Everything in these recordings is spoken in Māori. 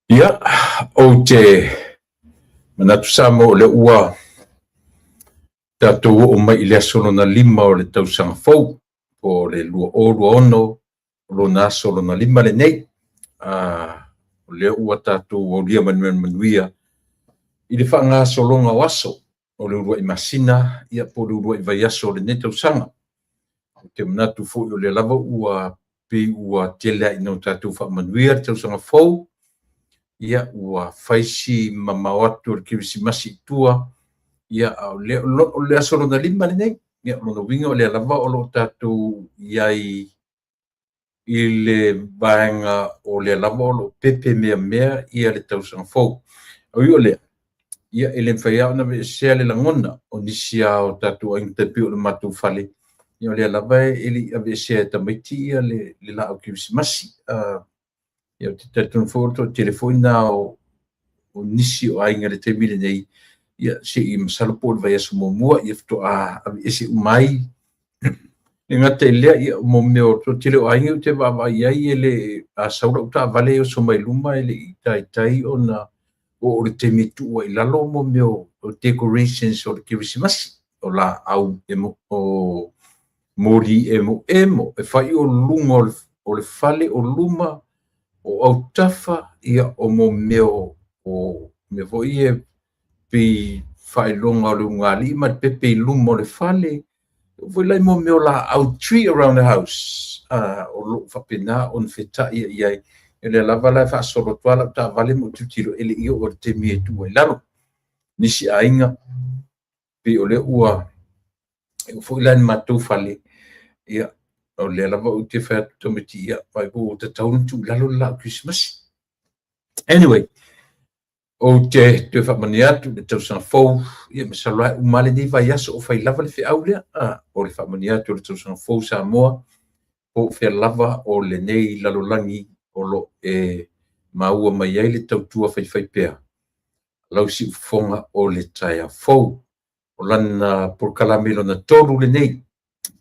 Ia, o te manatu sa mo le ua tatou o mai i le asolona lima o le tausaga fou po le lua ono o lona aso lona lima lenei o lea ua tatou aulia manuia i le faagasologa o aso o le uluai masina ia po le uluai vaiaso o lenei tausaga o te manatu foʻi o le lava ua pei ua teleaʻina o tatou faamanuia le tausaga fou ia ua faisi mamao atu o le kirisimasi itua ia o le aso lona lima lenei ia lona uiga o le alava o loo tatou iai i le vaega o le alava o loo pepe mea ia le tausaga fou auia o lea ia e le mafaiā ona veesea le lagona o nisi a o tatou aiga tapiu o le matou fale ia o le alava e leʻi aveesea e tamaiti ia le laʻau kirisimasi ia o te taitonu foʻi o le toʻatelefoina o nisi o aiga le taimi lenei ia seʻi masalo po o le vaiaso muamua ia fetoʻā aveese uma ai le gata i lea ia mo mea o toʻatele o aiga o te vaavaai ai e le saulau taavale e oso mai luma e leʻi taitai ona o le taimi e tuʻu ai lalo mo mea o decorations o le kirisimasi o laau o moli emo e fai o luga o le fale o luma o autafa ia o mo mea o me foʻi e pei faailoga o le ugalii ma le pepe i luma o le fale foi lai mo mea o laau tree around the house o loo faapena ona fetaʻi ai ai e le alava la faasolo atu ala o taavale mo tiutilo e leʻi o le taimi e tuʻu ai lalo nisi aiga pei o lea ua foʻi lai na matou fale ia o le alava o te fai atu tamaiti ia mai po tataunu tuʻu lalo le laʻu krisimasi anyway o te whaamani atu le tausaga fou ia me saloa uma lenei vaiaso o fai lava le feʻau lea o le whaamani atu o le tausaga fou Samoa po fea lava o lenei lalolagi o loo e maua mai ai le tautua faifai pea lausi ufofoga o le taea fou o lana polokalame lona tolu lenei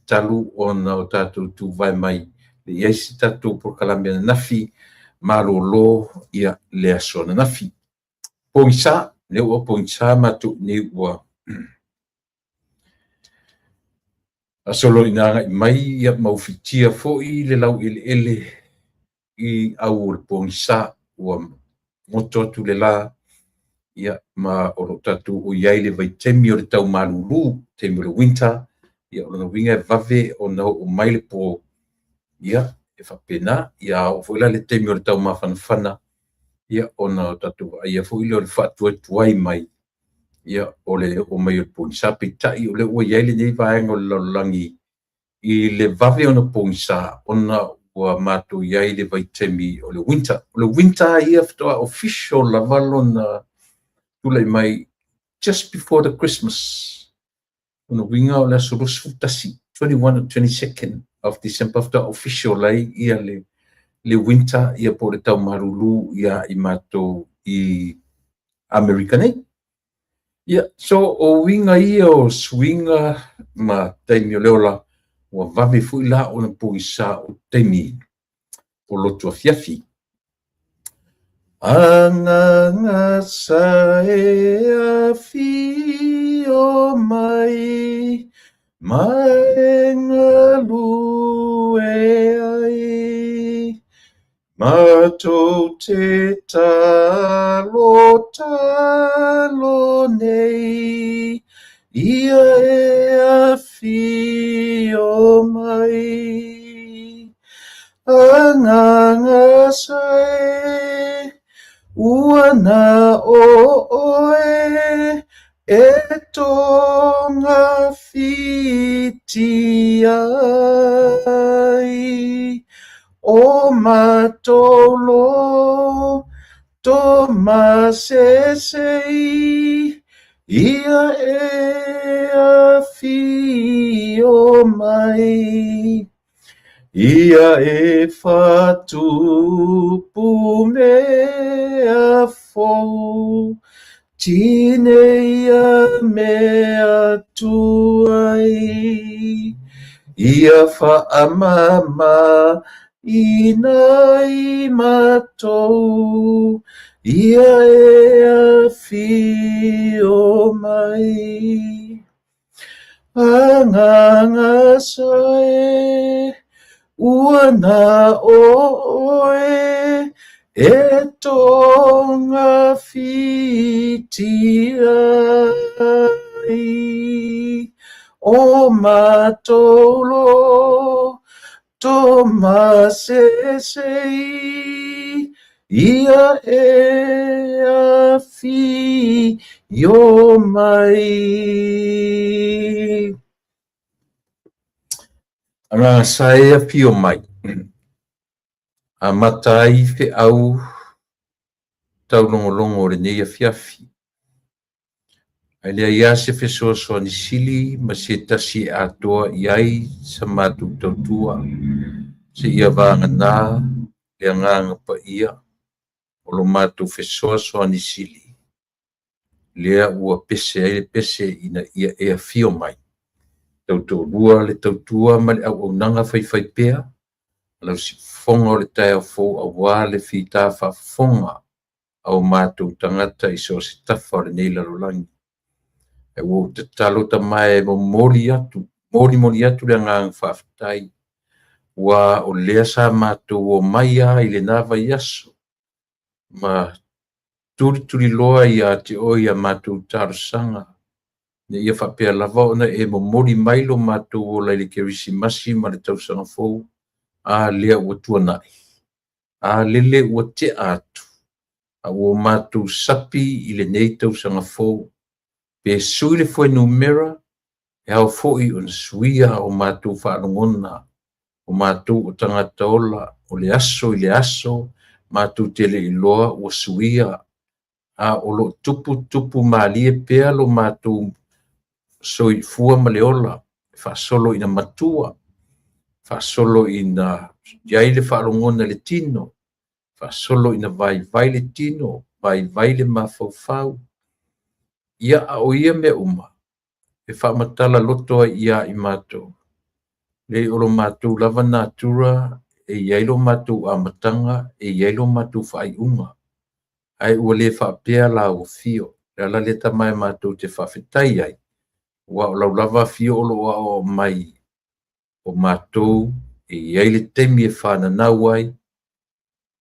talu ona o tatou tuvae mai leʻi ai se tatou polokalame ananafi malōlō ia le aso ananafi pogisā le ua pogisā matou nei ua asoloina agaʻi mai ia maufitia foʻi le lau eleele i au o le pogisā ua moto atu le lā ia ma o loo tatou oi ai le vaitemi o le taumalūlū taimi o le winter ia o lona uiga e vave ona oo mai le po ia e faapena ia o foʻi la le taimi o le taumafanafana ia ona o tatou vaaia foʻi le o le faatuaituai mai ia o le o mai o le pogisā peitaʻi o le ua iai lenei vaega o le lalolagi i le vave ona pogisā ona ua matou iai le vaitemi o le winter ia fetoʻā official lava lona tulaʻi mai just before the Christmas ona uiga o le aso losi futasi 21 or 22nd of December fetoʻā official ai ia le winter ia po le taumalūlū ia i matou i Amerika nei ia so o uiga ia o suiga ma taimi o lea ola ua vave foʻi la ona pogisā o taimi o loto afiafi agagasa e afi o mai maengalu e ai matou te talo nei ia e afi o mai agagasa ua na oe e tonga fiti ai o matolo tomasesei ia e afi o mai ia e fatupu mea fou tine ia mea tuai ia faamama ina i matou ia e afio mai anganga soe ua na oe e tonga fitia ai o matolo toma sesei ia e afi yo mai anga sae afi yo mai a matai fe au tau longolongo le nei afiafi ai lea ia se fesoasoani sili ma se tasi atoa iai sa matou tautua se ia vaganā le agaga paia o lo matou fesoasoani sili lea ua pese ai le pese ina ia e afio mai tautolua le tautua ma le auaunaga faifai pea lau sifofoga o le taeafou auā le fitā faafofoga ao matou tagata i so se tafa o lenei lalolagi e ua tatalo tamae momoli atu le agaga faafetai ua o lea sa matou o mai a i lenā vaiaso ma tulituli loa ia te o ia matou talosaga ne ia faapea lava ona e momoli mai lo matou o lai le kerisimasi ma le tausagafou a lea ua tuanaʻi a lele ua teʻa atu a ua matou sapi i lenei tausagafou pe sui le foi numera e au foʻi ona suia o matou faalogona o matou o tagata ola o le aso i le aso matou teleʻiloa ua suia a o loo tuputupu malie pea lo matou soifua ma le ola faasolo ina matua faasolo ina iai le faalogona le tino faasolo ina vaivai le tino vaivai le mafaufau ia a o ia mea uma e faamatala loto ai ia i matou lei o lo matou lava natura e iai lo matou amataga e iai lo matou faaiʻuga ai ua lē faapea lauafio le ala le tamae matou te faafetai ai ua o laulava afio o loo ao mai o matou e iai le taimi e fananau ai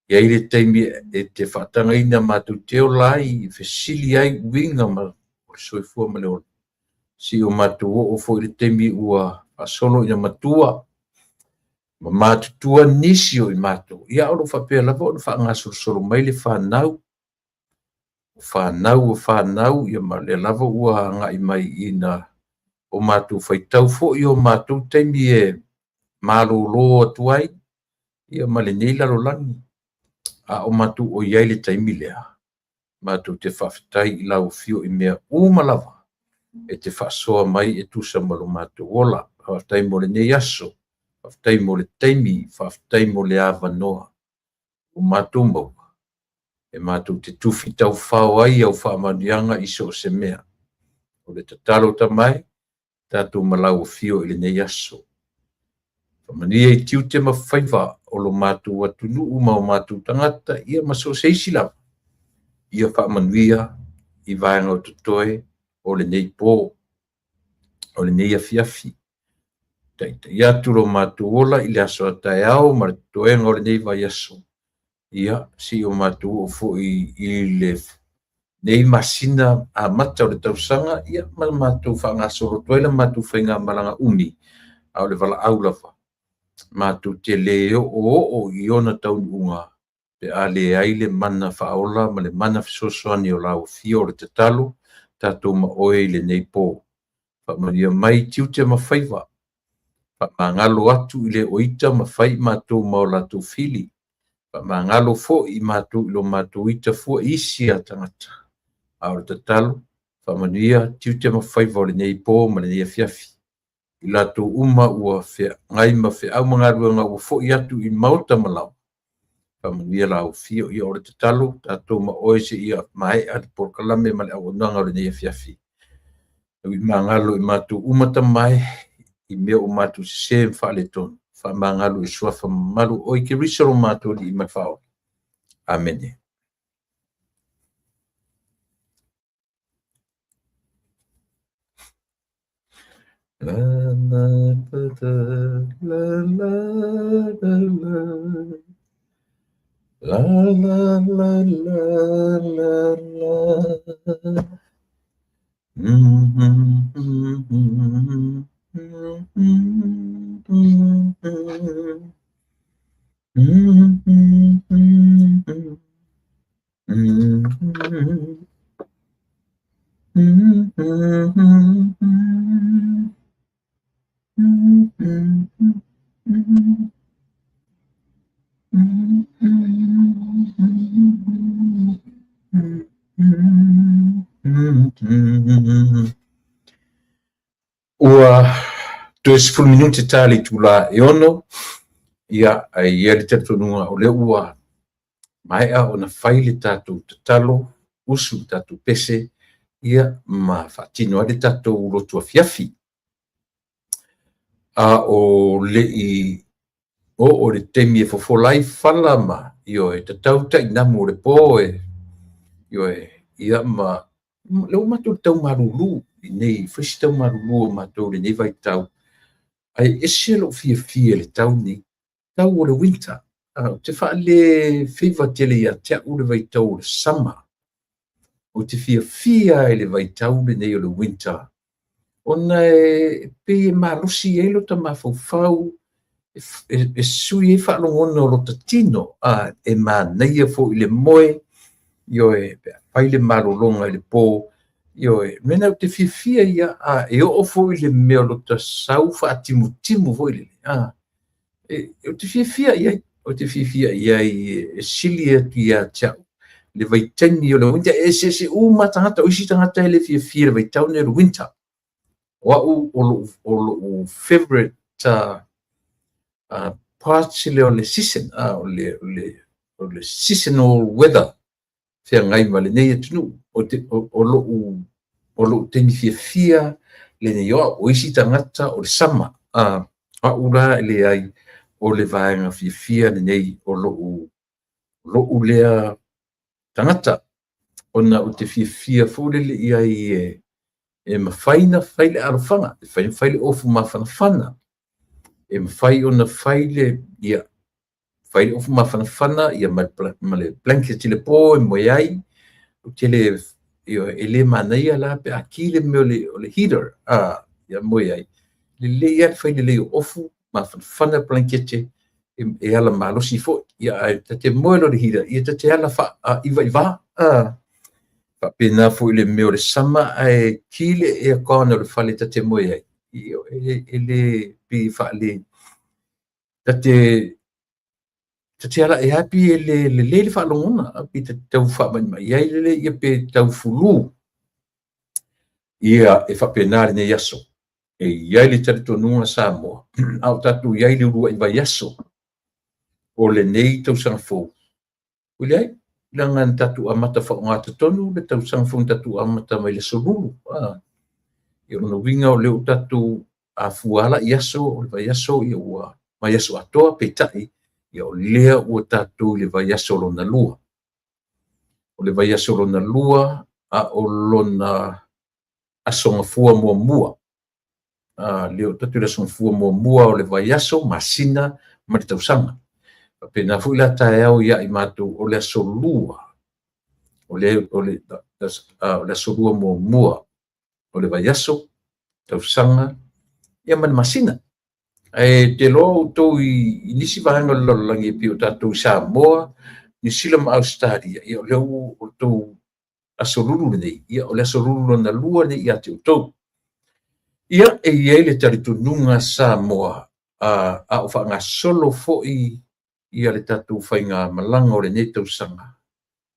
iai le taimi e te faatagaina matou te ola ai fesili ai uiga ma o le soifua ma le ola si o matou oo foʻi le taimi ua faasolo ina matua ma matutua nisi o i matou ia o loo faapea lava ona faagasolosolo mai le fanau o fanau ia ma le lava ua agaʻi mai ina o matou faitau foʻi o matou taimi e malōlō atu ai ia ma lenei lalolagi a o matou o iai le taimi lea matou te faafetai i lauafio i mea uma lava e te faasoa mai e tusa ma lo matou ola faafetai mo lenei aso faafetai mo le taimi faafetai mo le avanoa o matou maua e matou te tufi taufao ai au faamanuiaga i so o se mea o le tatalo tamae tatou malauafio i lenei aso faamanuia i tiu te mafaiva o lo matou atunuu ma o matou tagata ia ma so se isi lava ia faamanuia i vaega o totoe o lenei pō o lenei afiafi taʻitaʻi atu lo matou ola i le aso ataeao ma le totoega o lenei vaiaso ia si o matou oo foʻi i le nei masina amata o le tausaga ia ma matou faagasoloto ai le matou faiga malaga umi a o le valaau lava matou te lē oo i ona taunuuga pe a leai le mana faaola ma le mana fesoasoani o lauafio o le tatalo tatou ma oe i lenei pō faamanuia mai tiu te mafaiva faamagalo atu i le oita mafai matou ma o latou fili faamagalo foʻi matou i lo matou ita fua isi a tagata a o le tatalo faamanuia tiu te mafaiva o lenei pō ma lenei afiafi i latou uma ua feagai ma feʻau magaluega ua foʻi atu i maota malawa faamanuia lauafio ia o le tatalo tatou ma oe seʻia maeʻa le polokalame ma le auaunaga o lenei afiafi i magalo i matou uma tamae i mea o matou sesē ma faaletonu faamagalo e suafa mamalu o i kerisa lo matou alii mai faao amene La la la la la la la la la la. Ua 20 minuti tali tula e ono ia ai le tatunga o le ua mai a ona faile tatu tatalo usu tatu pese ia ma fatino ale tatu rotu fiafi a o le i o le temi e fofo lai fala ma io e tatau ta inamu le po e io e ia ma le o matu tau marulu nei fresh tau marulu ma to le nei vai tau ai eselo fia le tau ni tau o le winter te fa le fever tele ia te o le vai tau le summer o te fia e le vai tau le nei o le winter ona e pe malusi e lo ta mafau e sui e whaalongona o lo tatino e nei e fo i le moe io e pai le marolonga i le pō io e mena o te fia ia e o fo i le mea lo ta sau whaatimu fo i le o te fia ia o te fia ia e sili e tu ia tiau le vai teni o le winter e se matangata o isi tangata e le fia le vai tau ne le winter wa o favorite parts le o le season o le seasonal weather fia ngai ma le nei atunu o lo teni fia le nei o isi tangata o le sama ura le ai o le vaenga fia le nei o lo lea tangata ona o te fia fōle le ia e mawhaina whaile arofanga, e whaile ofu mawhanawhana. E mawhai o na whaile ia, whaile ofu mawhanawhana ia ma le blanket le pō e moe ai, o te le, e le manai ala pe a kile me o le heater, ia moe ai. Le ia whaile le ofu mawhanawhana blanket e ala malosi fo, ia te moe lo le heater, ia te ala iwa, pena fo le meo le sama ai kile e kona le fale tate moe ai ele pi fale tate ala e happy le fa longona pi te tau fa mai ai le ia pe tau fulu ia e fa pena ne yaso e ia le tate tonua sa mo au tatu ia le ru vai yaso o le nei tau sang fo ulai langan tatu amata whaongata tonu, le tau sangfung tatu amata mai le sorulu. I ono winga o leo tatu a fuala iaso, o le vai aso i ua mai aso atoa peitai, i o lea ua tatu le vai aso lona lua. O le vai aso lona lua, a o lona asonga fua mua. Leo tatu le asonga fua mua o le vai aso, masina, ma le tausanga. Pena fu la tae au ia i matu o le asolua o le asolua mua o le vaiaso tausanga ia man masina e te lo to i nisi vanga lo langi pi o tatu Samoa ni sila ma Australia ia le o to asolulu nei ia o le asolulu na lua nei ia te to ia e ia le taritu nunga Samoa a o fa nga solo fo ia le tatu whainga malanga o le nei tausanga.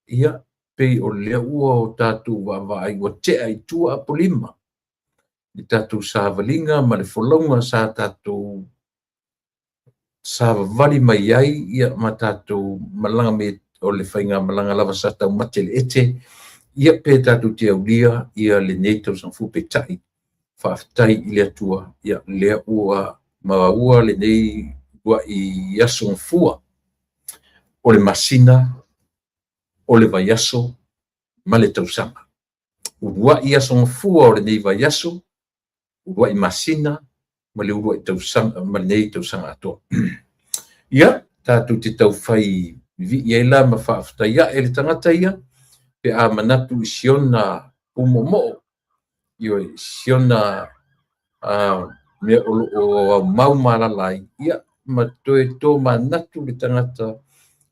Ia pei o lea ua o tatu wa ai wa te ai tua a polima. Le tatu sa valinga ma le folonga sa tatu sa vali mai ai ia ma tatu malanga me o le whainga malanga lava sa tau mate le ete. Ia pe tatu te aulia ia le nei tausanga fupe tai. Whaftai i lea tua ia lea ua ma ua le nei ua i asong fua. O le masina, o le vaiaso, ma le tausanga. Ua ia songa fua o le nei vaiaso, urua i masina ma le urua i tausanga ma nei tausanga ato ia tātou te tau whai vi ia la ma whaaftaia e le tangata ia pe a manatu i siona umomo io siona me o mau malalai ia ma toe tō manatu le tangata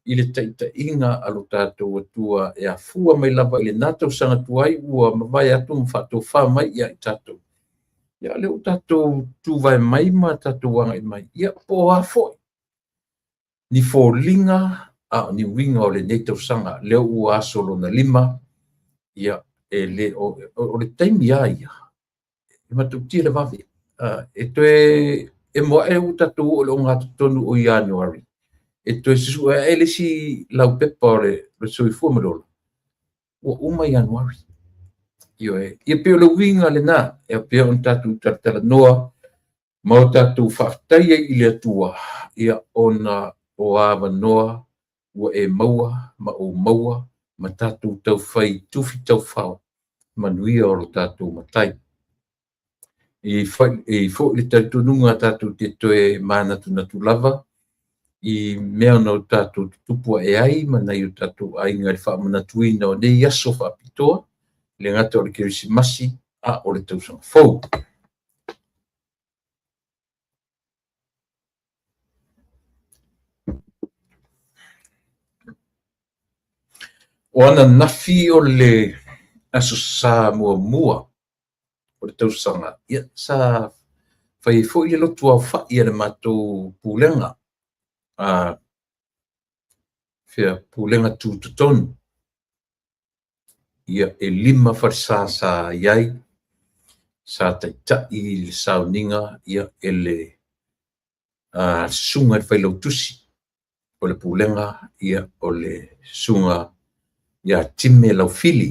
i le taʻitaʻiga a lo tatou atua e afua mai lava i lenā tausaga tuai ua mavae atu ma faatofā mai ia i tatou ia le o tatou tuvae mai ma tatou agaʻi mai ia po ā foʻi ni foliga a ni uiga o lenei tausaga lea ua aso lona lima ia e le o le taimi ia ia e matautia le vavi e toe e moaʻe o tatou o le o gatotonu o Ianuari e toe susu e le si lau pepa o le soifua ma lola ua uma Ianuari io e ia pe o le uiga lenā e pea ona tatou talatalanoa ma o tatou faafetaia i le atua ia ona o avanoa ua e maua ma o maua ma tatou taufai tufi taufao manuia o lo tatou matai i foʻi le talitonuga tatou te toe manatunatu lava i mea ona o tatou tutupu e ai manai o tatou aiga le faamanatuina o nei aso faapitoa le gata o le kerisimasi a o le tausaga fou o ana nafi o le aso sa muamua o le tausaga ia sa fai foʻi le lotu aofaʻi a le matou pulega fea pulega tutotonu ia e 5 farisasa iai sa taʻitaʻi i le sauniga ia e le susuga i le failautusi o le pulega ia o le susuga ia time laufili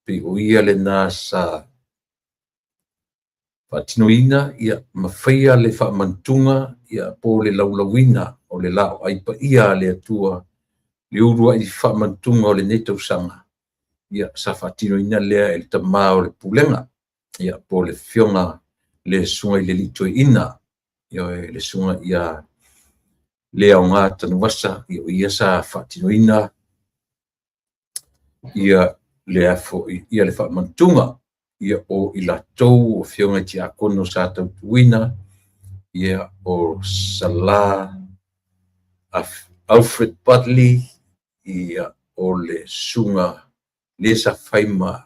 pe o ia lenā sa faatinoina ia mafaia le faamanatuga ia po le laulauina o le la o ai paia le atua le urua i faamanatuga o lenei tausaga ia sa faatinoina lea e le tamā o le pulega ia po le fioga le susuga i le liitoeina ia le susuga ia le aogā tanuasa ia o ia sa faatinoina ia lea foʻi ia le faamanatuga ia o i latou o fioga i tiakono sa tautuuina ia o Salah Alfred Bradley ia o le susuga le sa faima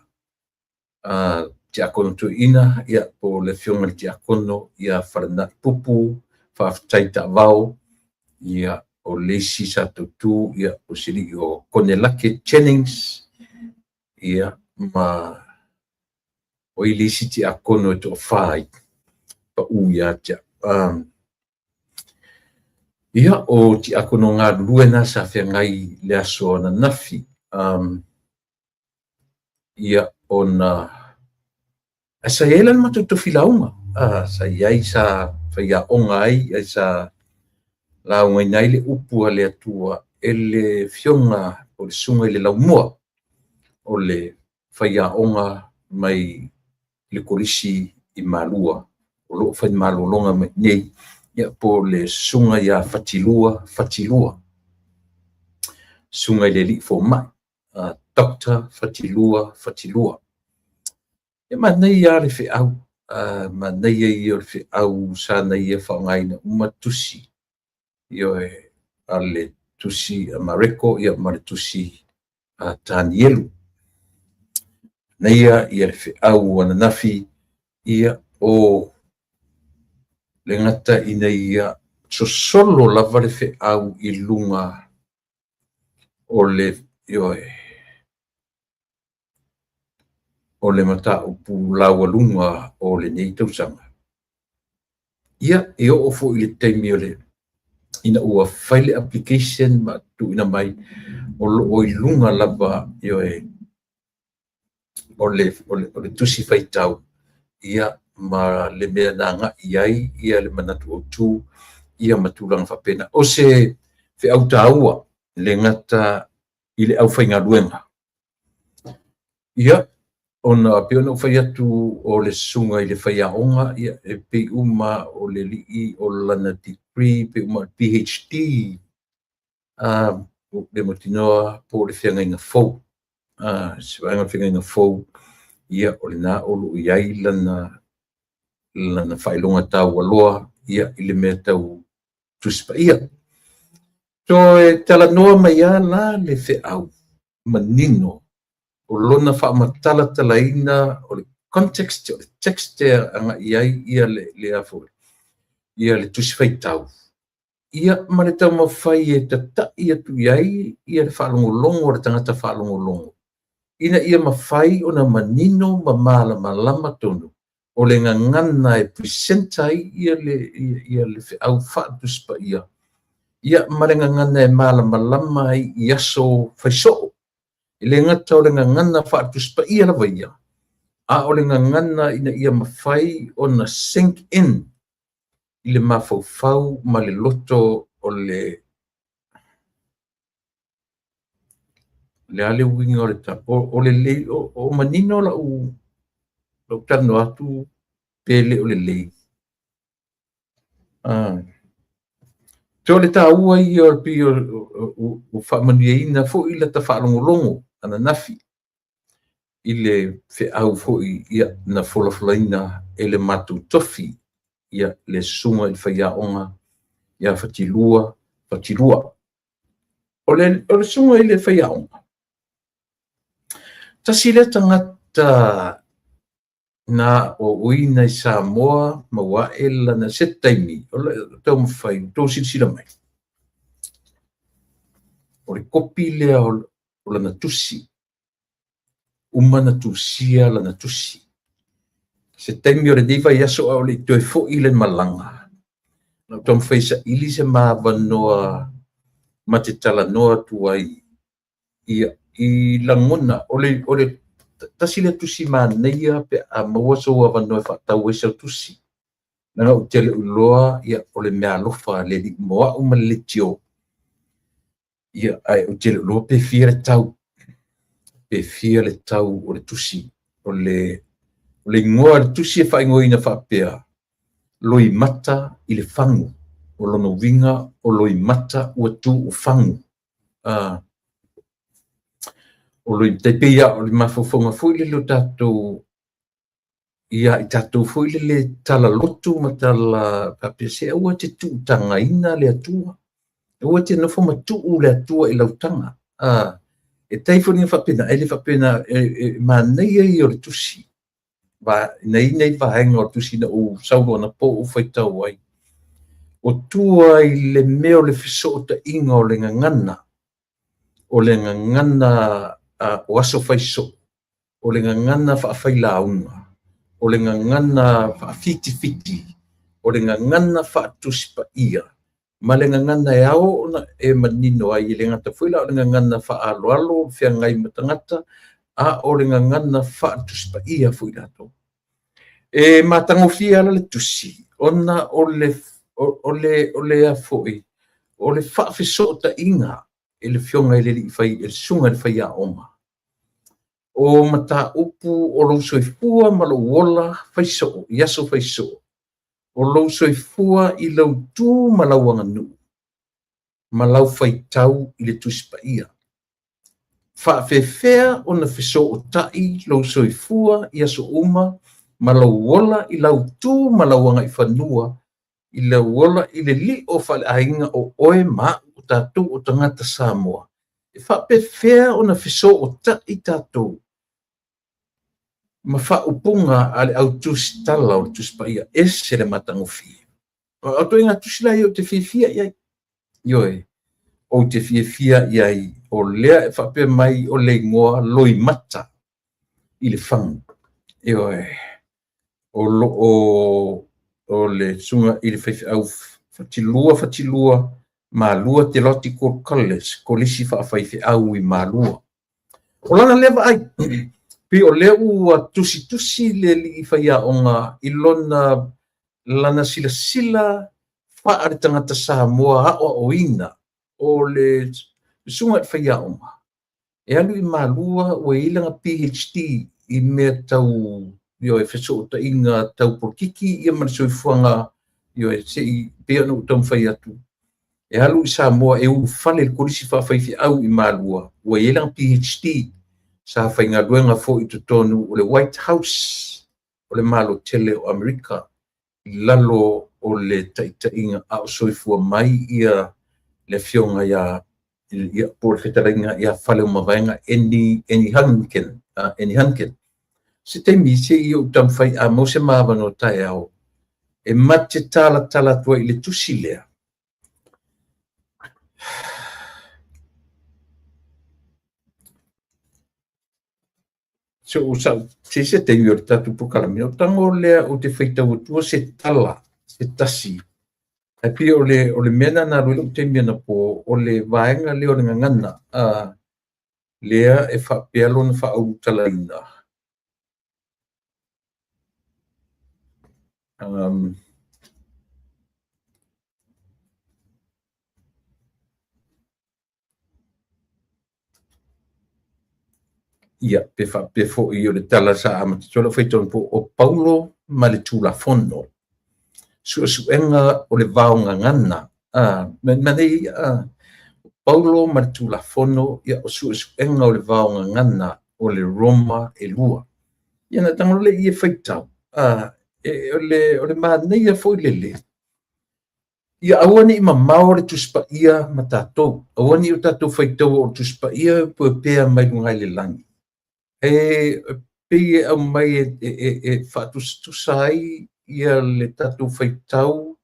tiakono tuuina ia po le fioga le tiakono ia falanaʻi pupu faafetai taʻavao ia o leisi sa tautū ia o silii o Konelake Jennings ia ma o i leisi tiakono e toʻafā ai paʻū iā tia ia o tiakono galulue na sa feagai le aso ana nafi ia ona asa ia lana matou tofilauga sa iai sa faiaʻoga ai ai sa laugaina ai le upu a le atua e le fioga o le suga i le laumua o le faiaʻoga mai le kolisi i malua o loo faimalologa mai nei ia po le suga ia fatilua suga i le alii fomaʻi Dr. Fatilua ia manai ia le feʻau manai ai o le feʻau sa na ia faaaogāina uma tusi ia a le tusi Mareko ia ma le tusi Tanielu na ia le feʻau ana nafi ia o le gata ina ia sosolo lava le feʻau i luga o le o le mataupu laualuga o lenei tausaga ia e oo foʻi le taimi o le ina ua fai le application ma tuuina mai o loo i luga lava o le tusi faitau ia ma le mea na agaʻi ai ia le manatu autū ia ma tulaga faapena o se feʻau tāua le gata i le ʻaufaigaluega ia ona pe ona fai atu o le sunga i le whaiaonga ia e pe uma o le lii o lana degree pe uma PhD le motinoa po le whianga fau siwanga whianga fau ia o le na o lu iai lana whailonga tau aloa ia i le mea tau tuspa ia so e tala noa mai la le whiau manino o lona whaamatala talaina o le context o le text anga iai ia le afo ia le tuswhaitau ia ma le tau mawhai e tatai atu iai ia le whaalongolongo o le tangata whaalongolongo ina ia mawhai o na manino ma malama tonu o le ngangana e presentai ia le whiau whaatuspa ia ma le ngangana e malama i aso whaisoo i le ngata o le ngangana whaatuspa ia la waia a o le ngangana ina ia mawhai o na sink in i le mawhauwhau ma le loto o le ale winga o le tapo o le lei o manino la u tano atu pele o le lei so le taua i o pi o whaamanueina fo i la ta whaalongolongo ana nafi i le whiau fo ia na folafolaina e le matu tofi ia le sunga i whaiaonga ia whatilua o le sunga i le whaiaonga tasi le tangata na o uina i Samoa maua e lana setaimi o le tau mawhai tau silsila mai o le kopi lea o lana tusi umana tusia lana tusi setaimi o le diva yaso o le toi fo i le malanga na tau mawhai sa ili se mawanoa ma te tala noa tuai i langona o le tasi le tusi maneia pe a maua so wa vano fa tau e sa tusi na o tele uloa ia o le mea alofa le di moa o maletio ia ai o tele uloa pe fia le tau o le tusi o le ngoa le tusi e whai ngoina wha pea loi mata i le fangu o lono winga o loi mata ua tu o fangu o loi te pia o le mawhawhonga fui le lo tatou ia i tatou fui le tala lotu ma tala papia se ua te tuutanga ina le atua ua te nofo ma tuu le atua i lautanga e taifo ni whapena e le whapena maneia i o le tusi nei vahenga o tusi na o saulo na po o whaitau ai o tua i le meo le fiso o ta inga o le ngangana o aso whaiso o le ngangana whaafailaunga o le ngangana whaafiti o le ngangana whaatuspa ia ma le ngangana e ao e manino ai le ngata fuila o le ngangana whaaloalo whiangai matangata a o le ngangana whaatuspa ia fuila to e matangofia ala le tusi ona o le afoi o le whaafiso ta inga e le fionga i le whai e sunga le whai a oma o mata upu o lo soifua ma lo wola faiso yaso faiso o lo soifua i lo tu ma la wanganu ma lau faitau i le tuspa ia fa fefea o na fiso o tai lo soifua yaso uma ma lo wola i lau tu ma la wanga i fanua i le wola i le li o fale ainga o oe ma o tatou o tangata Samoa e fa fefea o na fiso o tai tatou ma fa upunga ale au tusi tala o tuspa ia ese le matangofi o to inga tusi la yo te fifia ia yoe o te fifia ia o lea e fa pe mai o le ngoa loi mata i le fang yoe o le sunga i le fifia au fatilua ma lua te loti kolisi fa faifi au i ma lua o lana leva ai pe o leu tusi le li faia onga ilona lana sila fa ar tangata Samoa o ina o le sunga faia onga e alu i malua o ilanga PhD i mea tau io e feso ta inga tau porkiki ia man soifuanga io e sei pea no tau fai atu e halu i Samoa e u fale kulisi whawhaifi au i malua ua ielang PhD sa whainga luenga fo i tutonu o le White House o le malo tele o Amerika i lalo o le taitainga au soifua mai ia le fionga ia por fetaringa ia fale o mawainga eni hanken se te misi i o tamwhai a mo se mawano tae au e mate tala tua i le tusi lea so usau se te i o tatu pukalami o tango lea o te whaitau tua se tala se tasi e pia o le mena na rui te mena po o le vaenga leo le ngangana lea e whapealo na whaau talaina ia pe fo i o le tala sa amatola whaitau po o Paulo ma le tulafono suenga o le vaonga ngana manei Paulo ma le tulafono ia o suenga o le vaonga ngana o le Roma e lua ia na tango le ia whaitau o le manei a foi lele ia awani ma maore tuspa ia ma tatou awani o tatou whaitau o tuspa ia po pea mai lungai le langi pe au mai e whatustusai ia le tatou whaitau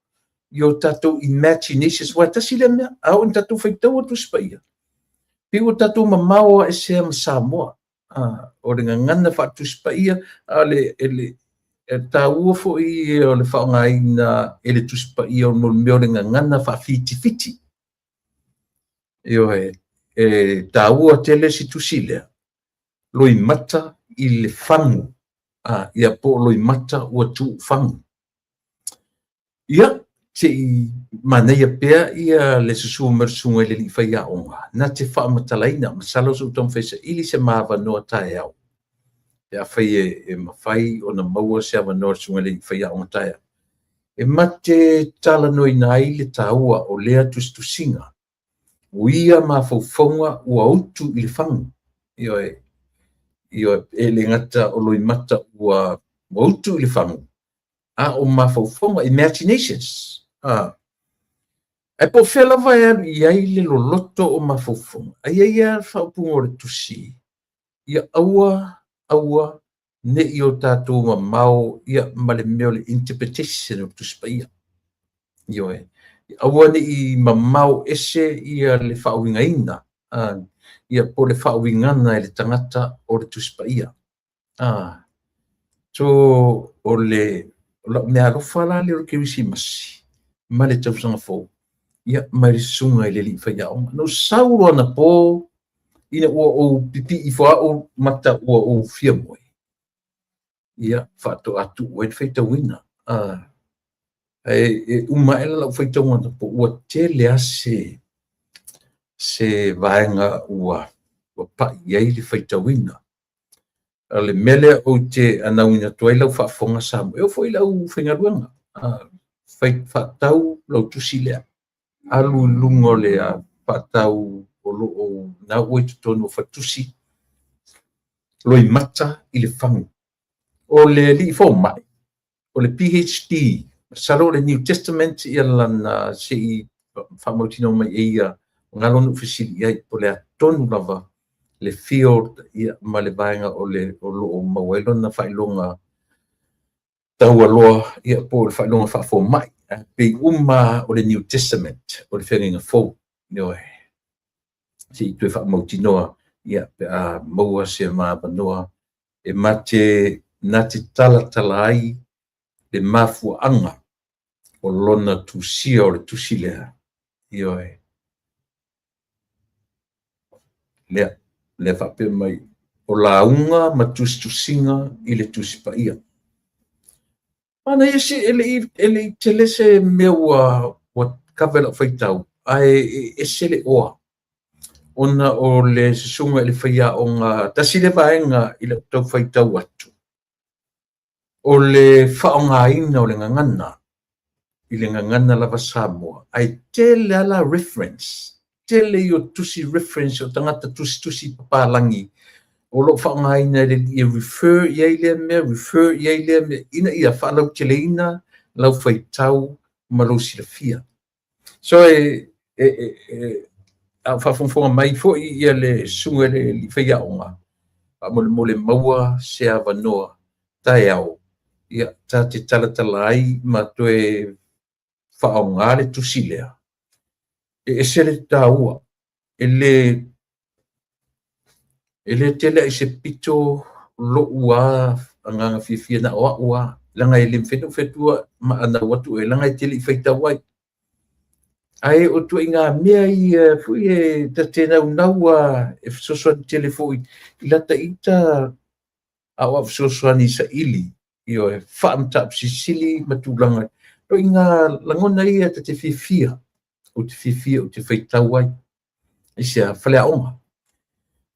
i o tatou imaginations wa tasi le mea au en tatou whaitau o tuspa ia pe o tatou mamao e sea ma Samoa o le ngangana whatuspa ia le tāua fo i o le whaongaina e le tuspa i o meo le ngangana whawhiti io e tāua tele si tusilea loi mata i le whangu ia po loi mata ua tu whangu ia te i maneia pea ia le susua marasunga i le li whai aonga na te whaamatalaina masalo su tom whaisa ili se mawa noa tae au ia whai e mawhai o na maua se awa noa sunga le li whai aonga tae e mate tala noi nai le tāua o lea tustusinga uia ma faufonga ua utu i le whangu io e le ngata o loi mata ua utu i le whangu o mawhaufonga imaginations e po whela vai alu i ai le loloto o mawhaufonga ai ai whaupunga o le tusi ia aua ne i o tātou ma mau ia ma le meo le interpretation o tuspa ia io aua ne i ma mau ese ia le whauingaina ia po le whauingana e le tangata o le tuspa ia so o le me alofa la le o ke wisi masi ma le tausanga fau ia mai le sunga i le li whai aonga no sauro ana po ina ua o pipi i wha o mata ua o fia moe ia whato atu ua whai tauina e uma ela lau whai tauina po ua te lea se vaenga ua pa iei le whai tauina le mele o te anauina tuai lau whaafonga Samoa o foi lau whaingaruanga whaatau lau tusi lea alu lungo lea whaatau o na ue tutonu o whatusi loi mata i le whangu o le li fo mai o le PhD saro le New Testament ia lana se i whamautino mai eia ngalonu fisili ai po le atonu lava le field ia ma le vaenga o loo mawelo na whailonga taua loa ia po le whailonga whaafo mai pe uma o le New Testament o le whenginga fau si tue whaamautinoa ia pe a maua se maapanoa e mate na te tala ai le mafuanga o lona tusia o le tusilea le whape mai o launga ma tustusinga i le tusipaia. Ana isi ele tele se meua wa kawela whaitau ai e sele oa ona o le susunga le whaia o ngā tasile vaenga i le tau whaitau atu. O le whaonga ina o le ngangana, i le ngangana lava Samoa, ai tele ala reference, tele i o tusi reference o tangata tusi papalangi, o lo whaonga ina i refer i eile me, ina ia whalau tele ina, lau whaitau, malau silafia. So a whafonga mai fo i le sunga le li whaia o ngā, a mole maua se a wanoa, tae au, ia ta te talatala ai ma toe whaonga le tusi lea. E sele tā ua, e le tele i se pito lo ua anganga fifia na oa ua, langa e lim whetua ma ana watu e langa e tele i whaita wai. Ai o tu inga mea i fui e ta tēnau naua e whasoswani tele fui i lata ita awa whasoswani sa ili i o e whaamtap sisili matulanga. O inga langona ia ta te fifia o te whaitawai. I sea whalea onga.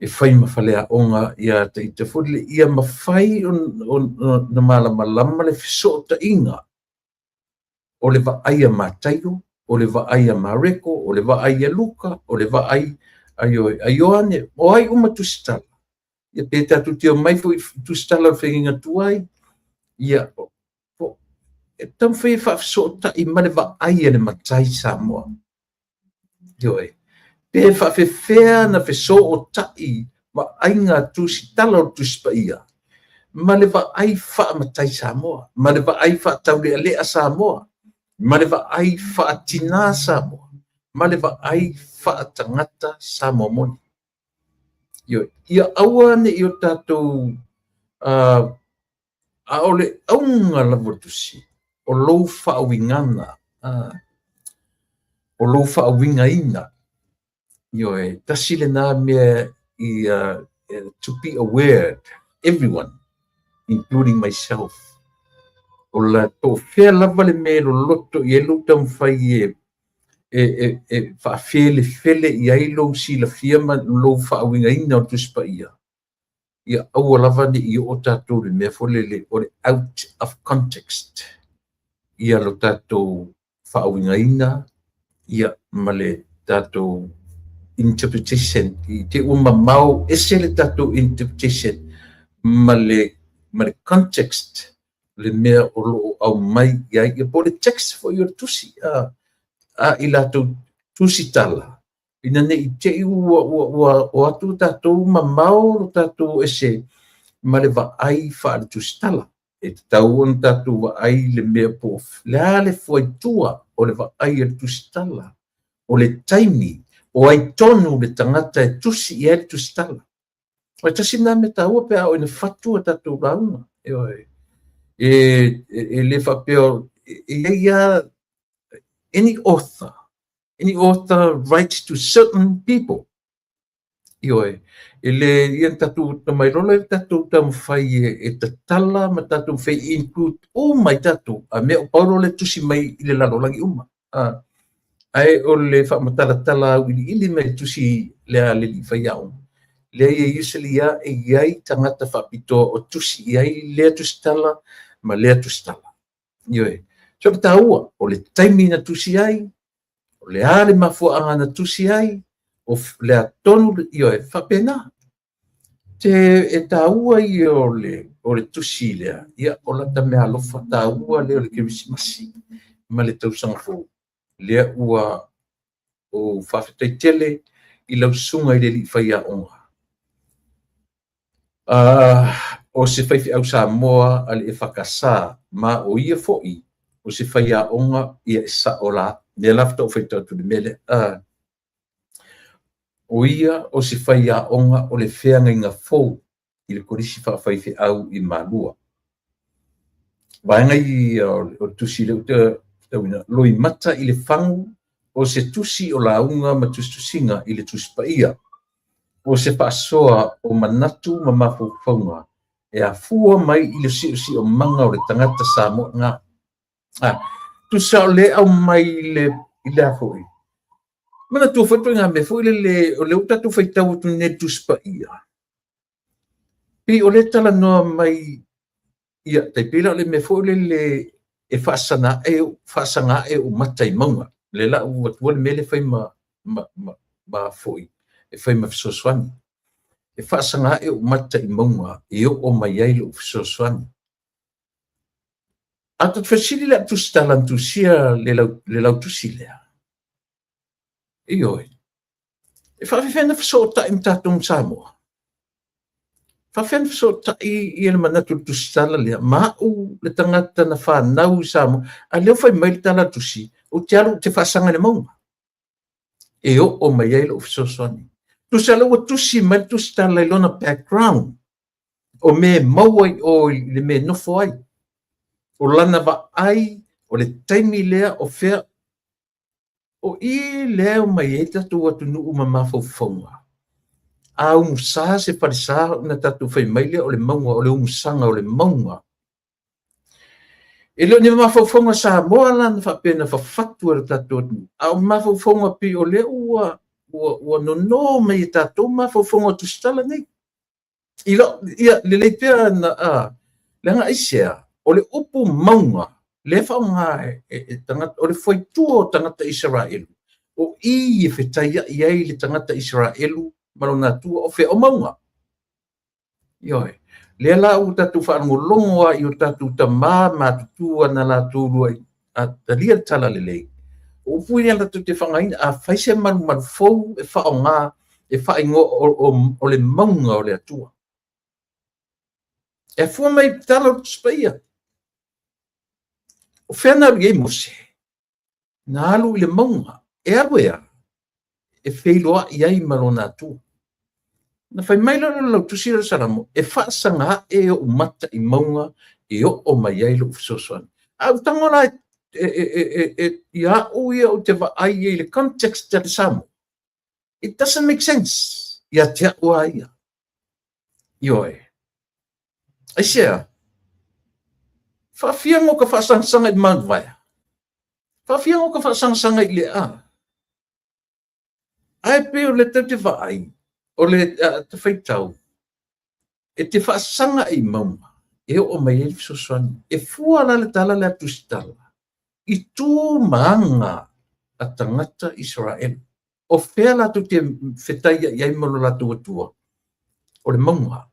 E whai ma whalea onga ia ta ita fudile ia ma whai o na malama le whisota inga o le wa aia mātairo, o le wa aia mareko, o le wa aia luka, o le wa aioane, o ai uma tusitala. Ia pētā tu teo mai fo i tusitala whenginga tuai, ia e tam whai whafsota i male wa aia le matai Samoa. Ioi, pē whawhewhea na wheso o tai, wa ainga tusitala o tusipaia. Male wa ai wha matai Samoa, male wa ai wha taule lea Samoa, male wa ai wha tina Samoa, male wa ai wha tangata Samoa moni. Ia awane i o tātou a ole aunga lavotusi, o lou wha awingana, o lou wha awinga ina. Ioe, tasile nā mea i to be aware, everyone, including myself. O la tō whea lava le me lo loto i elu tam whai wha fele i ailo si la fiama lo wha awinga ina o tuspa ia. Ia aua lava ni i o tātou le mea folele o le out of context. Ia lo tātou wha awinga ina, ia male tātou interpretation. I te uma mau esele tātou interpretation male context. Le mea o lo au mai ia po le text for your tusi i lato tusi tala ina ne i te o atu tātou mamau lo tātou ese ma le va ai wha le tusi tala e te tau on tātou va ai le mea po le foi tua o le va ai le tusi tala o le taimi o ai tonu le tangata e tusi i le tusi tala o e tasi nā me tāua pe au ina fatua tātou raunga e le whapeo any author writes to certain people. Ioe, ian tatu tamai rola tatu tam whai e tatala ma tatu whai include mai tatu a mea o pauro le tusi mai i le lalolangi uma. Ai o le whamatala ili mai tusi lea le li whai au. Lea ia usually ia e iai tangata whapito o tusi iai lea tusi tala ma lea tusi tala. Ioe, so ta ua o le taimi na tusi ai, o le ale mafuanga na tusi ai, o le atonu ioe whapena. Te ta ua i o le tusi lea, ia o la ta mea lofa ta ua lea o le kirisimasi, ma le tausanga fō. Lea ua o whawhetai tele i lau sunga i le li whaia onga. O se whaifi au Samoa ale e whakasā, ma o ia fo'i, o se whaia onga ia e sa o la, me lafta o whaitau tu le mele. O ia o se whaia onga o le wheanga inga fōu, i le korisi whaifi au i malua. Waenga i o tusi leu loi mata i le whangu, o se tusi o la unga ma tusinga i le tuspaia. O se whaasoa o manatu ma mafu whaunga, e a fua mai i le si o manga o le tangata Samoa ngā. Tu sa o le au mai i le afoi. mana tu foi tu ngame foi le uta tu foi tau tu ne tu spa ia pi o le tala no mai ia te pila le me foi le e fasanga e o matai maunga le la u tu me le foi ma foi e foi ma soswani e fasanga e o matai maunga e o mai ai lo soswani atu fasili la tu stalan tu sia le lau tu silea ioi e fa fena so ta imtatum Samoa fa fena so ta i le manatu tu stala le ma u le tangata na fa nau Samoa a le fai mai tala tu si o tiaru te fasanga le maunga e o mai ai lo soswani tu sala o tu si mai tu stala lona background o me mawai o le me nofo ai o lana va ai o le taimi lea o fea o i lea o mai e tatu atu nuu ma mafaufaunga. A umusa se parisa na tatu fai mai lea o le maunga o le umusanga o le maunga. E leo ni mafaufaunga sa moa lana whapena whawhatu ar tatu atu. A o mafaufaunga pi o lea ua nono mai e tatu mafaufaunga tu stala nei. Ia le leipea na lenga isea o le upu maunga le whaunga tangata, o le whaitua o tangata Israelu. O i whetaya iai le tangata Israelu, maro nā tua o whea o maunga. Ioi, le la u tatu whaangolongoa i o tatu ta mā tutua na la tūrua a talia tala le lei. O pui ala tu te whangaina a whaise maru fau e whaonga e whaingo o le maunga o le atua. E fua mai tala o spaia. O whena rie mose, nā alu i le maunga, e awea, e wheiloa iai maro nā tū. Na whai maila lau tusira saramo, e whaasanga e o mata i maunga, e o mai ai lo ufisosoan. Au tangora i a uia o te waai e le context te samo. It doesn't make sense. Ia te ua ia. Ioi. Ai sea, whawhiango ka whaasangsanga i Mount Vaia. Whawhiango ka whaasangsanga i le a. Ai pe o le te whaai, o le te whaitau, e te whaasanga i maunga, e o mai e fisosoani, e fua la le tala le atustala, i tū maanga a tangata Israel, o whea la tu te whetaia i aimalo la tua, o le maunga.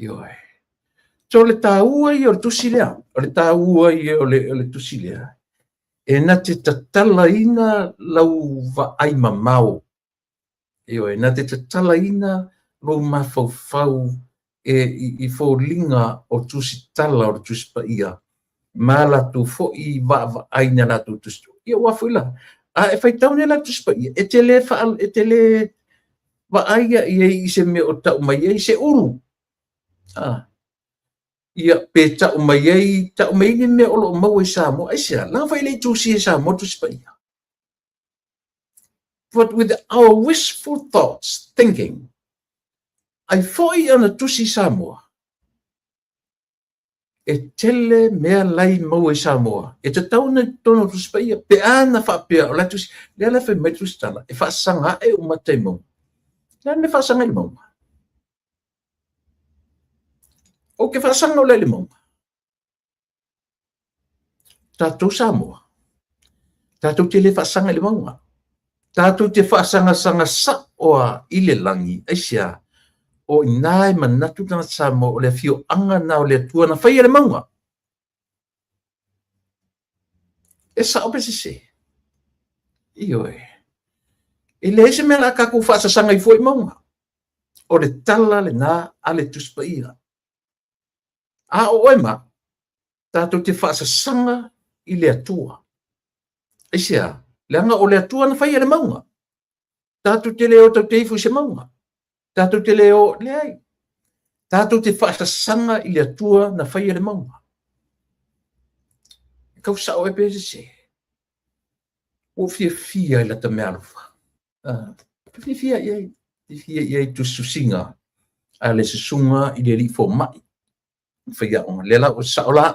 Ioi. So le tāua i o le tusilea, o le tāua i o le tusilea, e na te tatala ina lau va ai mamau. Ioi, na te tatala ina lau mafau i fōlinga o tusitala o le tuspa ia, ma la tu fo i va ai na la tu tustu. Ia wafuila, a e whaitau ne la tuspa ia, e te le va ai i se me o tau mai i se uru. Ia pe tau mai ni me o lo mau e Samoa, ai sea, la whai lei tūsi e Samoa tuspa ia. But with our wishful thoughts, thinking, ai foi ana tusi Samoa, e tele mea lai mau e Samoa, e te tauna tono tuspa ia, pe ana whapea o la tusi, lea la whai mai tusi tala, e whaasanga e o matai mau. Lea ne whaasanga i mau. O ke whaasanga o le mau. Tātou Samoa. Tātou te le whaasanga i maunga. Tātou te whaasanga sa oa i le langi, aisia, o inai manatu tana Samoa o le fio anga na o le tua na whai le maunga. E sa ope se. Ioi. E le ese mea la kaku whaasanga i fwoi maunga. O le tala le nā a le tuspa ia. A o ema, tātou te whaasanga i le atua. Aisia, le anga o le atua na whai le maunga. Tātou te leo tau teifu se maunga. Tātou te leo le ai. Tātou te whaasanga i le atua na whai le maunga. Kau sao e pese se. O fia i la ta mea alufa. Fia iai. Fia iai tu susinga. A le susunga i le li fo mai. Whai a onga. Lela o sao la.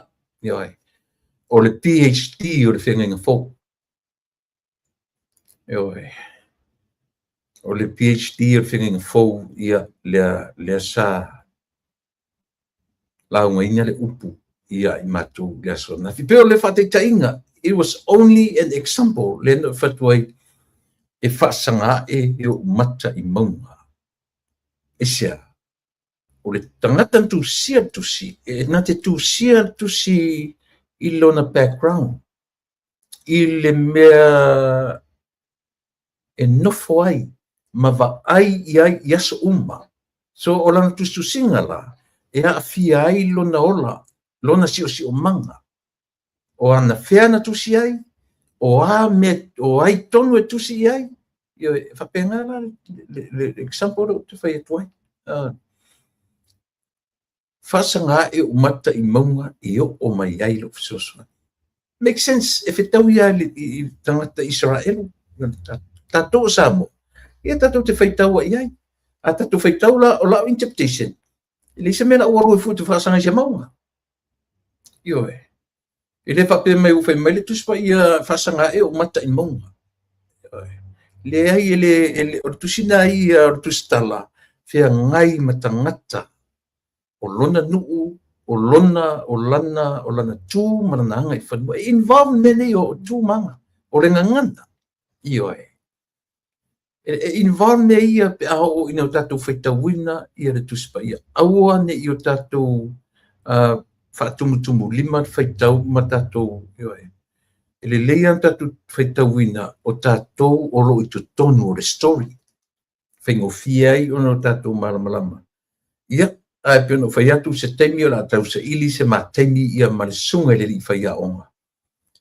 Ioi. O le PhD o le whenga fo. o le PhD o whinga fou ia lea sa launga inga le upu ia I matu lea sona. Peo le whateitainga, it was only an example le no whatuai e whaasanga e o mata I maunga. E sia, o le tangata tu sia tusi, e na te tu sia tusi I lona background, I le mea e nofo ai, ma va ai I aso uma. So o lana tusinga la, e a fia ai lona ola, lona si o manga. O ana fea na tusi ai, o ai tonu e tusi ai, io fa penga la le example te fai tuai. Fasanga e umata I maunga I o mai ai lo fisoso. Make sense if it tau ia I tangata Israel, tato samo. Ia tato te fai tau ai ai. A tato fai tau la o la interpretation. Ile se mena ua rui futu fasanga ia maunga. Io e. Ile fa pe mai u fai mai le tuspa ia fasanga e umata I maunga. Le ai ele o tusina ai o tustala fea ngai matangata o lona nuu o lana tu mananga I whanua. Involve mene o tu manga o renga ngana. Io e. Involve me ia pe aho ina o tatou whaitawina ia le tuspa ia. Aua ne I o tatou whaatumutumu lima whaitau ma tatou. Io e. Ele leia tatou whaitawina o tatou o lo I tu tonu o le story. Whaingofia ai ono tatou malamalama. Ia. Ai peno fai atu se temi o la tau se ili se matemi ia malisunga le li fai a onga.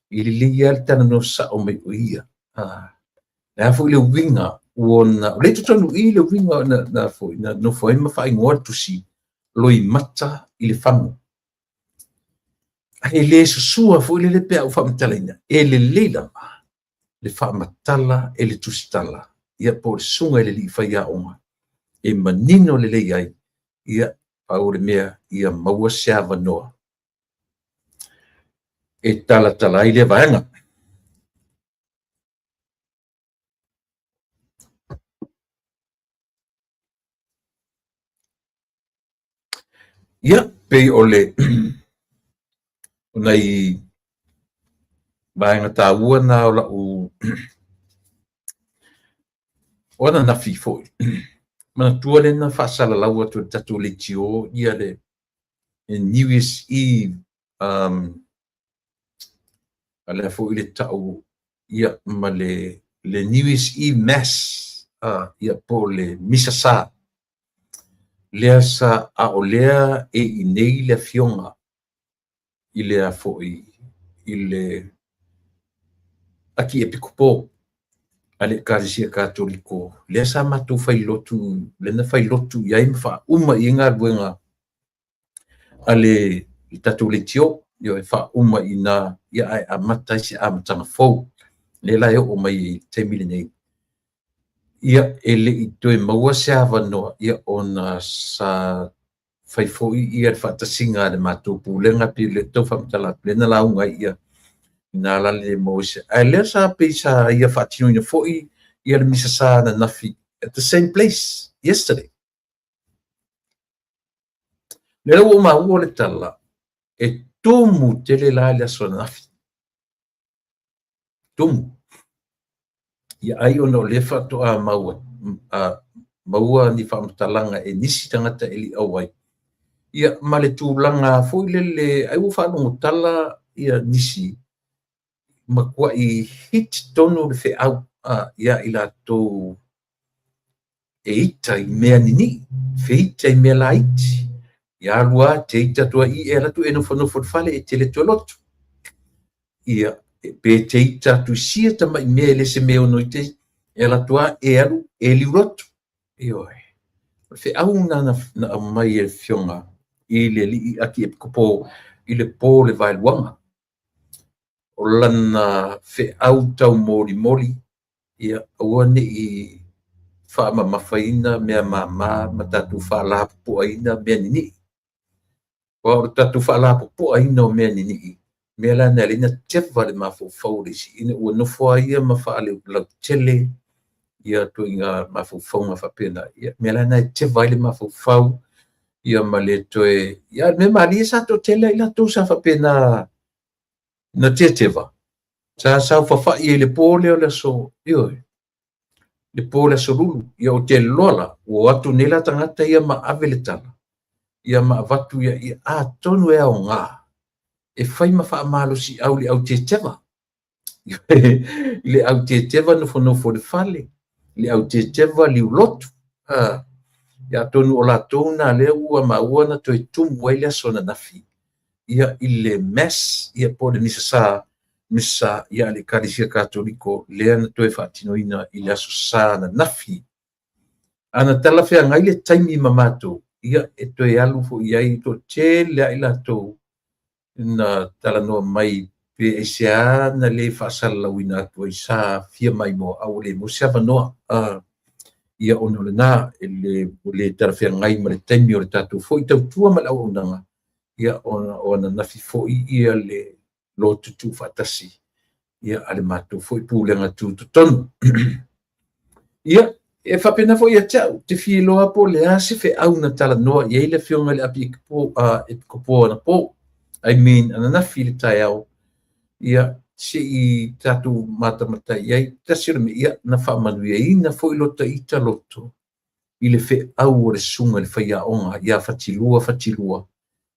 Ili li ia tana no sa o me o ia. Na fu ile winga uona. Le tutonu ile winga na fu na no foi ma fai ngor tu si loi mata ile fango. Ai le susua fu ile le pe au famtalina. Ele leila le fa matala ele tustala. Ia por sunga le li fai a onga. E manino le le ai. Ia paure mea ia maua seava noa. E tala ai le vaenga. Ia pei ole unai vaenga tāua na ola u ona na fifoi. Mana tua le na whaasala lau atu tatu le tio ia le New Year's Eve ale fo ile tau ia ma le New Year's Eve Mass ia po le misasa lea sa a olea e inei le fionga ile a fo ile aki e pikupo ale karisia katoliko le sa matu fai lotu le na fai lotu ia imfa uma inga buenga ale tatu le tio yo e fa uma ina ia ai amata si amatanga fo le la o mai temile nei ia ele I toe maua se avanoa ia ona sa fai fo ia fa tasinga le matu pulenga pi le to fa mtala plena la unga ia na la le mose ale sa pe sa ia fa tino ina fo ia le misasa na nafi at the same place yesterday le o ma o le tala e tumu tele la le so nafi tumu ia ai ono le fa to a maua ni fa mtalanga e nisi tangata eli awai ia male tūlanga fo le ai u fa no tala ia nisi makua I hit tonu le fe au ia ila to e ita I mea nini fe ita I mea laiti ia lua te ita tua I e ratu e no fale e tele tolotu ia pe te ita tu sia tama I mea le se mea noite e ratua e alu e liurotu ioi fe au na mai e fionga I le li aki e kupo I le po le vai luanga o lana fe au tau mori ia awane I fa mafaina mea mama matatu fa la po aina mea nini o tatu fa la po aina mea nini mela na lina tefa le mafofau le si ina ua nofo ia mafaale lau tele ia tuinga mafofau mafapena ia mela na tefa le mafofau ia male toe ia me mali sa to tele ila to sa fapena na teteva sa fa ia le pole le so io le pole so lulu ia o te lola o atu nela tangata ia ma aveletala ia ma vatu ia a tonu e o ngā e fai ma fa malo si au le au te teva le au te teva no fo le fale le au te teva li ulotu ia tonu o la tona le ua ma ua na toi tumu ai le sona nafi ia ile mes ia po le misa ia le kalisia katoliko le ana toi fatinoina ile aso sa na nafi ana tala fea ngai le taimi mamato ia e toi alu fo ia i to tele ai la to na tala no mai pe esa na le fasala wina to isa fia mai mo au le mo sava no ia ono le na le tala fea ngai ma le taimi o le tatu fo i tau tua ma lau onanga ia ona na fi fo ia le lo tutu fatasi ia ale mato fo i pulenga tu tonu ia e fapena fo ia tau te fi loa po le ase fe au na tala noa ia le fionga le api po e ko na po I mean ana na fi le tai au ia si i tatu mata ia tasir me ia na fa manu ia na fo i lota ita loto i le fe au o le sunga le faia onga ia fatilua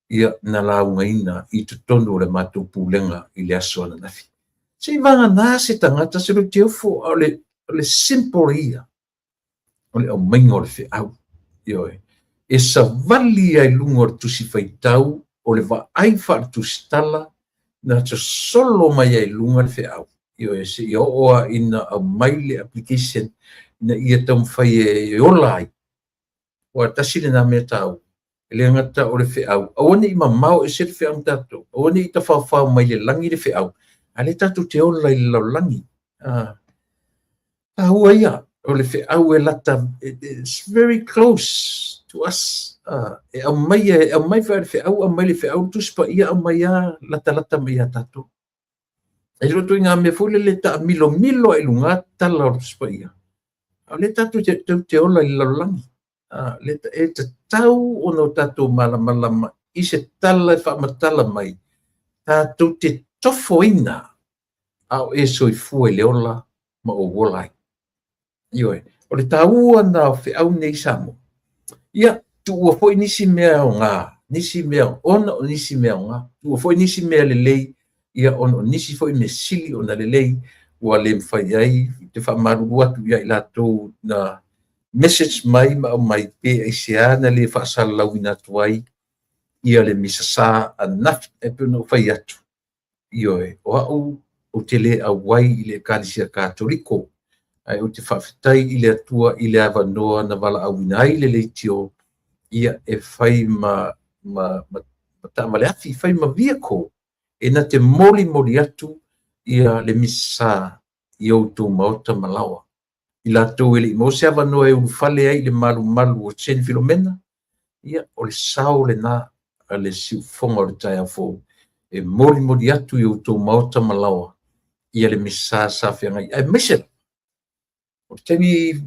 ia na launga ina i tu tonu le mato pulenga i le aso ana nafi. Si vanga na se tangata se lo teo fo o le simple ia. O le au mainga o le fe au. Ioe. E sa vali ai lunga o tusi faitau o le va ai fa tusi tala na to solo mai ai lunga le fe au. Ioe se i oa ina au mai le application na ia tam fai e olai. O tasile na me tau. Le ngata o le fe au. Awane i mamau e se le fe au tato. Awane i ta whawhau mai le langi le fe au. Ale tato te ola i lau langi. Hua ia. O le fe au e lata. It's very close to us. E au mai fa le fe au. Au mai le fe au tuspa ia au mai a lata mai a tato. E roto inga me fule le ta milo e lunga tala o tuspa ia. Ale tato te ola i lau langi. Le e te tau o no tatou malama i se tala e whaamatala mai tatou te tofoina au e soifua i leola ma o wolai. Ioe, o le taua na whi au nei samo. Ia, tu ua fwoi nisi mea o ngā, nisi mea ona o nisi mea o ngā, tu ua fwoi nisi mea le lei, ia ona o nisi fwoi me sili o na le lei, ua le mwhai ai, te whaamaru atu ia i latou na message mai ma mai pe ai se ana le fa sala wina tuai ia le misasa anaf e pe no fai atu ioe o tele a wai ile kalisia katoliko ai o te fafitai ile atua ile avanoa na vala awina ai le leitio ia e fai ma tamale afi fai ma vehicle e na te moli atu ia le misasa ia o tu maota malawa i latou ele mo se avanoa e ulufale ai le malu o Saint Philomena ia o le sao lenā a le siufoga o le taeafou e moli atu i outou maota malawa ia le misa safeagai ae maise o le taimi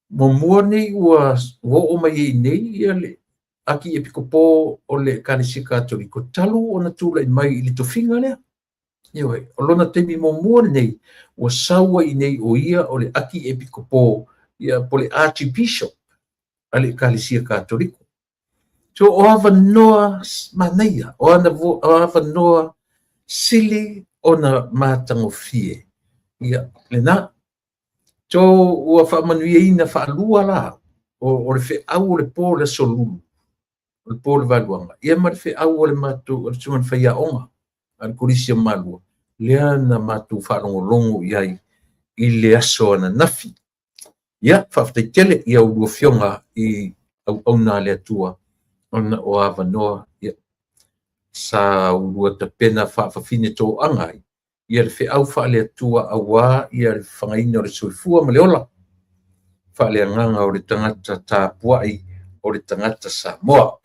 muamua nei ua o'o mai ai nei ia le aki e pikopō o le kalesia katoliko talu ona tula'i mai i le tofiga lea ioe, o lona taimi muamua nei ua saua i nei o ia o le aki episkopo ia po le archbishop a le kalesia katoliko. So o avanoa manaia, o avanoa sili ona matagofie ia lenā. So ua whaamanuiaina whaalua la o le fe'au o le pō le solulu, o le pō le valuaga. Ia ma le fe'au o le matou o le tuman whaiaʻoga a le kolisia malua. Lea na matou whaalongolongo iai i le aso ana nafi. Ia, whawhataitele i au lua fionga i au nā le atua o avanoa. Ia, sa ulua ta pena whawhawhine tō angai. Ia le whiau whaale atua awa, ia le whangaina o le soifua ma le ola. Whaale anganga o le tangata tāpuai o le tangata Samoa.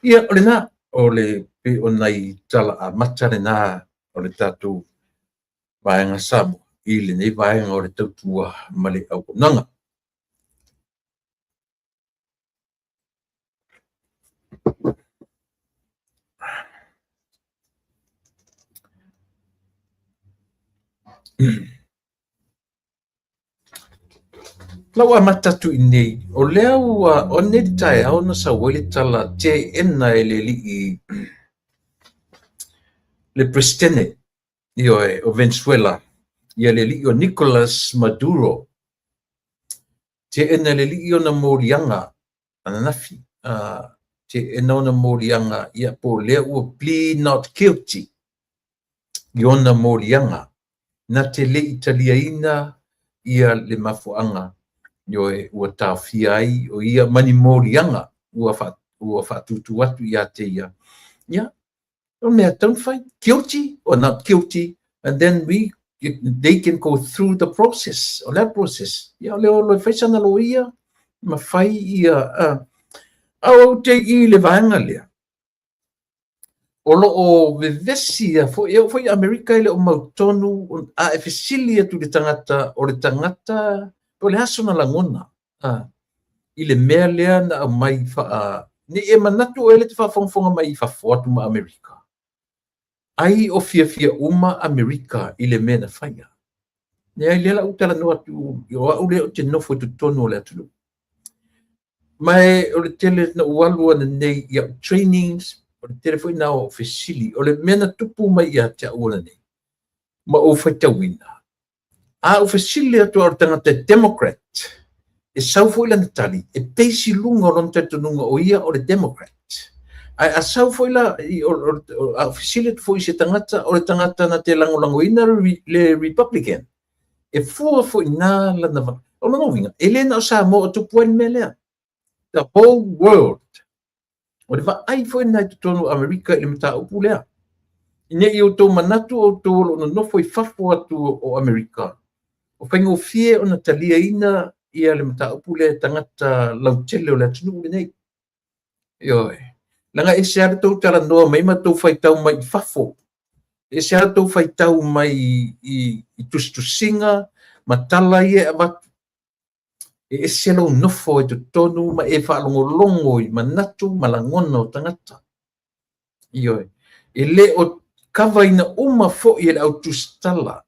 Ia, o le nā, o le pe o nai tala a matare nā o le tātou vaenga Samoa i le nei vaenga o le tautua ma le aupunanga. Lau a matatu i nei, o lea ua o ne tae au na sa wele tala te ena e le li i le presidente o Venezuela, ia le li o Nicolas Maduro, te ena le li o na morianga, ana nafi, te ena o na morianga, ia po lea ua plea not guilty, i o na morianga, na te le italiaina ia le mafuanga, Ioe ua tawhia ai o ia mani morianga ua whatutu atu ia te ia. Yeah, o mea don't fight, guilty or not guilty, and then they can go through the process, or that process. Ia leo loi whaisana lo ia, ma whai ia, au te I le vaenga lea. O lo o vevesi ia, foi Amerika ile o mautonu, a e fesili atu le tangata, o le tangata, o le aso na langona. I le mea lea na mai ni e manatu ele te whawhongwhonga mai I whawhoatu ma Amerika. Ai o fia uma Amerika I le mea na whaia. Ni ai lela utala no atu, o au leo te nofo tu tonu o le atu. Mai o le tele na ualua na nei ia trainings, o le telefoi na o fesili, o le mea na tupu mai ia te aua na nei. Ma o whaitawina. A o fesili atu ar tangata Democrat, e saufo ila natali, e peisi lunga o lon tatununga o ia o le Democrat. A saufo ila, a fesili atu fo I se tangata, o le tangata na te langolango ina le Republican. E fua fo ina la na, o na novinga, e le na o Samoa o tupu ai melea. The whole world. O le va ai fo ina I tutonu Amerika I le mata upu lea. Ine I o tō manatu o tō lo no fo I fafo atu o Amerika. O whaingo fie o na talia ina ia le mata upu le tangata lautele o le atunu le nei. Ioi. Langa e se ara tau tala noa mai ma tau whaitau mai I fafo. E se ara tau whaitau mai I tustusinga, ma tala ia abatu. E se lo nofo e tu tonu ma e whaalongolongo I manatu malangona o tangata. Ioi. E le o kawa ina uma fo I le au tustala.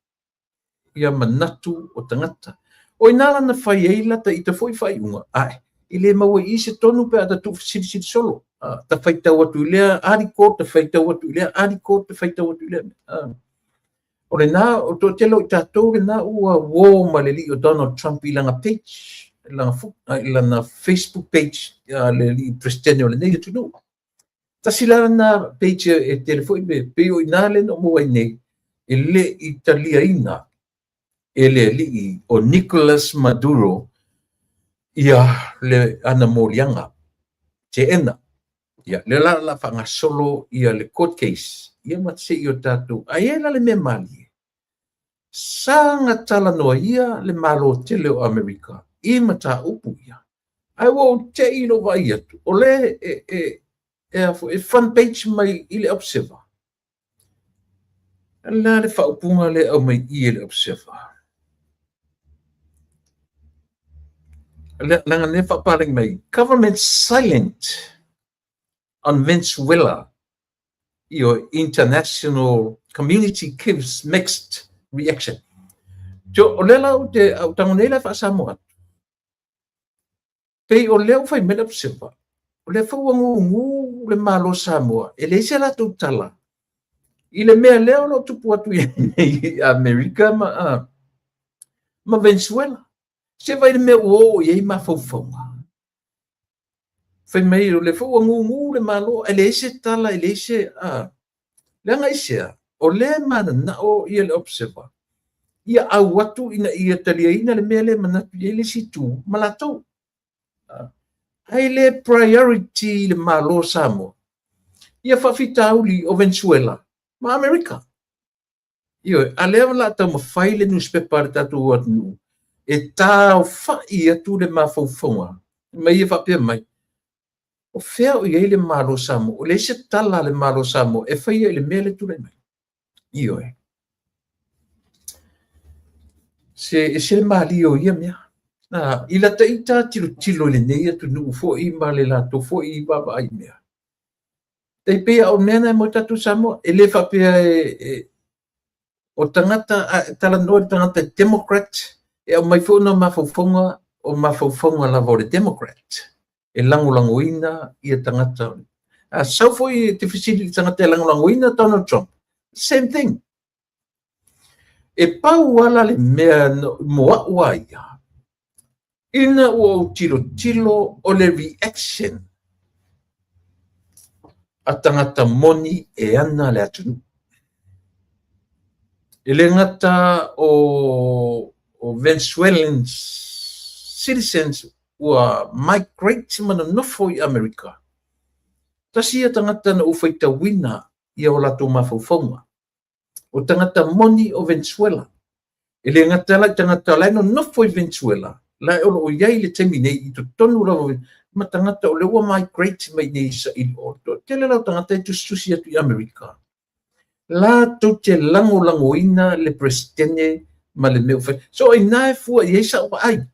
Ia manatu o tangata. O inala na whai eila ta I ta foi whai unga. Ai, I le maua I se tonu pe a ta tu siri solo. Ta whaitau atu I lea ariko, ta whaitau atu I lea ariko, ta whaitau atu I lea. O le nā, o tō telo I tātou le nā ua wō ma le li o Donald Trump I langa page, I langa Facebook page, le li presidente o le nei atu no. Ta sila na page e telefoi me, pe o ina le no mua I nei, e le italiaina, ele li o Nicolas Maduro ia le ana molianga te ena ia le la fanga solo ia le court case ia matse I o tatu aiela le me mali sanga tala no ia le malo tele o Amerika I mata upu ia ai wo te ilo vai atu o le e front page mai I le observer la le fa upunga le o mai I le observer Langa nefa paling mai. Government silent on Venezuela. Your international community gives mixed reaction. Jo olela o te au tangonela fa Samoa. Pei o leo fai mele observa. O le fau ngu le malo Samoa. E le se la tu tala. I le mea leo lo tupu atu I Amerika ma Venezuela. Se vai me o e ma fofonga. Fai mai le fo ngu le malo ele se tala ele se le ngai se o le mana na o ia le observa. Ia au watu ina ia talia ina le mele mana ele si tu malato. Ai le priority le malo Samoa. Ia fa fitauli o Venezuela ma Amerika. Io ale la ta mo fai le newspaper tatu atu. E tau whai atu le mawhauwhaunga. Mai e whapea mai. o fea o iai le malo Samoa, o le se tala le malo Samoa, e whaia i le mea le tūrei mai. Io e. Se le mali o ia mea. I la taita tilo le nei atu nuu fo i ma le lato, fo i baba ai mea. Te pea o mea na mo tatu Samoa, e le whapea o tangata, tala noa tangata Democrat, e au mai fo no mawhauwhonga, o mawhauwhonga la vore Democrat. E langolangoina ia tangata. Sau foi te whisiri tangata e langolangoina Donald Trump. Same thing. E pau ala le mea moa ua ia. Ina ua tilo o le reaction. A tangata moni e ana le atunu. E le ngata o Venezuelan citizens ua migrate mana nofo i Amerika. Tasi ia tangata na ufaita wina ia o lato mawhauwhaunga. O tangata moni o Venezuela. E le ngata la tangata lai no nofo i Venezuela. Lai o iai le temi nei i to tonu rao ma tangata o le ua migrate mai nei sa ili o. Tele lau tangata i tustusi atu i Amerika. La to te lango ina le presidente ma le meu fai. So i nae fua i eisa o ai.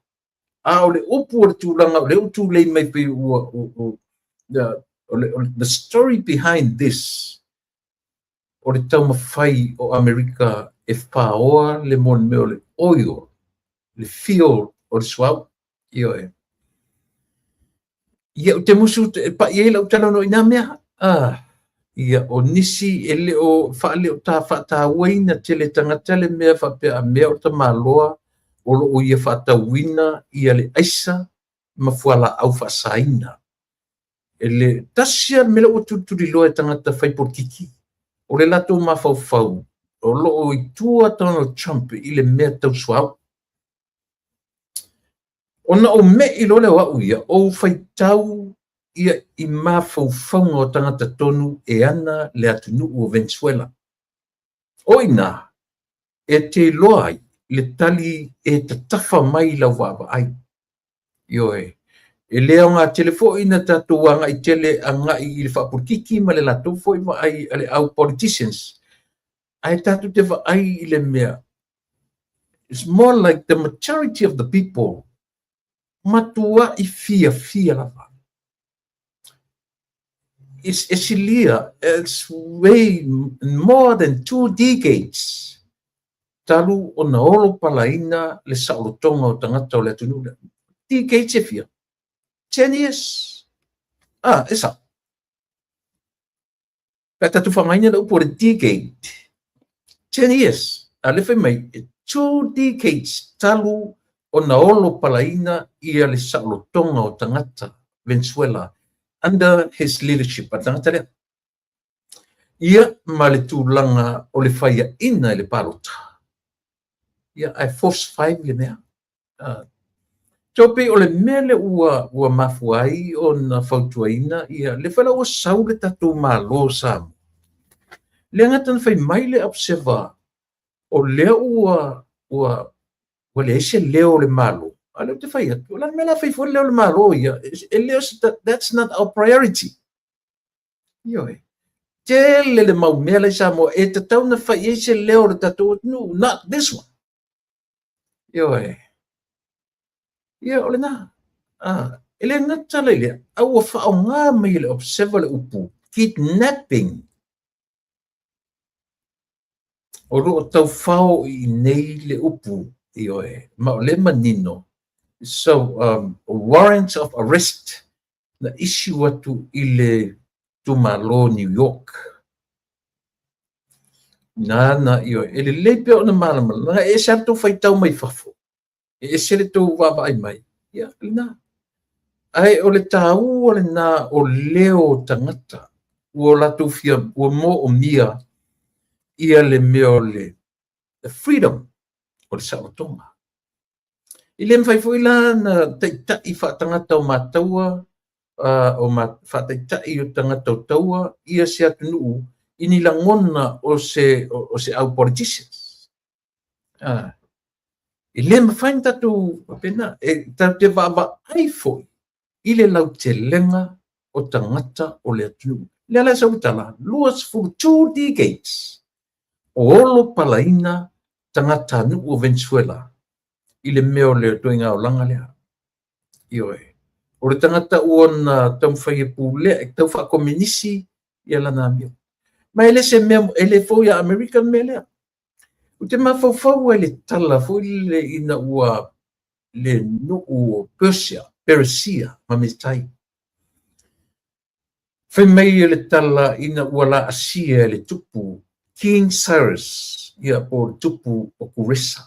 A o le upu o le tūlanga, o le utu lei mai pe the story behind this. O le tau mawhai o Amerika e whaoa le mon meo le oio, le fio o le suau, io e. Ia o te musu, pa i eila o tala no ina mea, ia o nisi ele o whaale o tā whata waina te le tangata le mea whapea a mea o ta maloa, o lo o ia whata wina ia le aisa, ma fuala au whasaina. Ele tasia mele o tuturi loa e tangata whaipotiki. O le lato mawhauwhau, o loo i tua Donald Trump i le mea tau suau. Ona o me i lo le wau ia, o whaitau ia i mawhauwhaunga o tangata tonu e ana le atunu o Venezuela. O ina, e te loa ai, le tali e te tafa mai la waba ai. Io e. E leo ngā telefo ina tātou anga i tele anga i le whapurkiki ma le lato fo i ai ale au politicians. Ai tātou te wha ai i le mea. It's more like the majority of the people matua i fia lava. It's ilia, it's way more than 2 decades. Talu o na olo palaina le saolotonga o tangata o le atununa. Decades e fia. 10 years. Esa. Kata tu whangaina na upo le decade. 10 years. Le whai mai, 2 decades talu o na olo palaina ia le saolotonga o tangata Venezuela under his leadership. A tangata lea. Ia ma le tūlanga o le whaia ina le palota. Ia ai force 5 le mea. Tope o le mele ua mafuai o na whautuaina ia le whala ua sau le tatou malo Samoa. Le ngatan whai mai le observa o lea ua le ese leo le malo. A leo te whai atu. La mela whai fua leo le malo ia. E leo that's not our priority. Ioi. Tele le mau mele Samoa e te tau na whai ese leo le tatou. No, not this one. Ioi. Ia ole na. Ele ngata lele. Au whao ngā mai le observa le upu. Kidnapping. O ro tau whao i nei le upu. Ioe. Ma o le manino. So, warrants of arrest. Na issue atu i le tumalo New York. Na ioe. Ele leipe o na malamala. Na e sa tau whaitau mai whafo. E sere tau wawa ai mai. Ia, lina. Ai, o le tāu o le nā o leo tangata. Ua latu fia, ua mo o mia. Ia le meo le freedom o le saotonga. I le mwhai la na taitai wha tangata o mātaua, o whataitai o tangata o taua, ia se atunuu, ini la ngona o se au politicians. I le mawhain tatu pena, e tau te waba ai foi, i le lau te lenga o tangata o le atunu. Le ala sa utala, luas for 2 decades. O olo palaina tangata nu o Venezuela. Ile meo le toinga o langa lea. Ioe. O le tangata uona tamwhai e pule, tau wha kominisi i ala nā meo. Ma ele se mea, ele fo ya American mea lea. O te mawhauwhau ele tala, fo le ina ua le no o Persia, mamitai. Whai mai ele tala ina ua la asia ele tupu, King Cyrus, ia po tupu o Kuresa.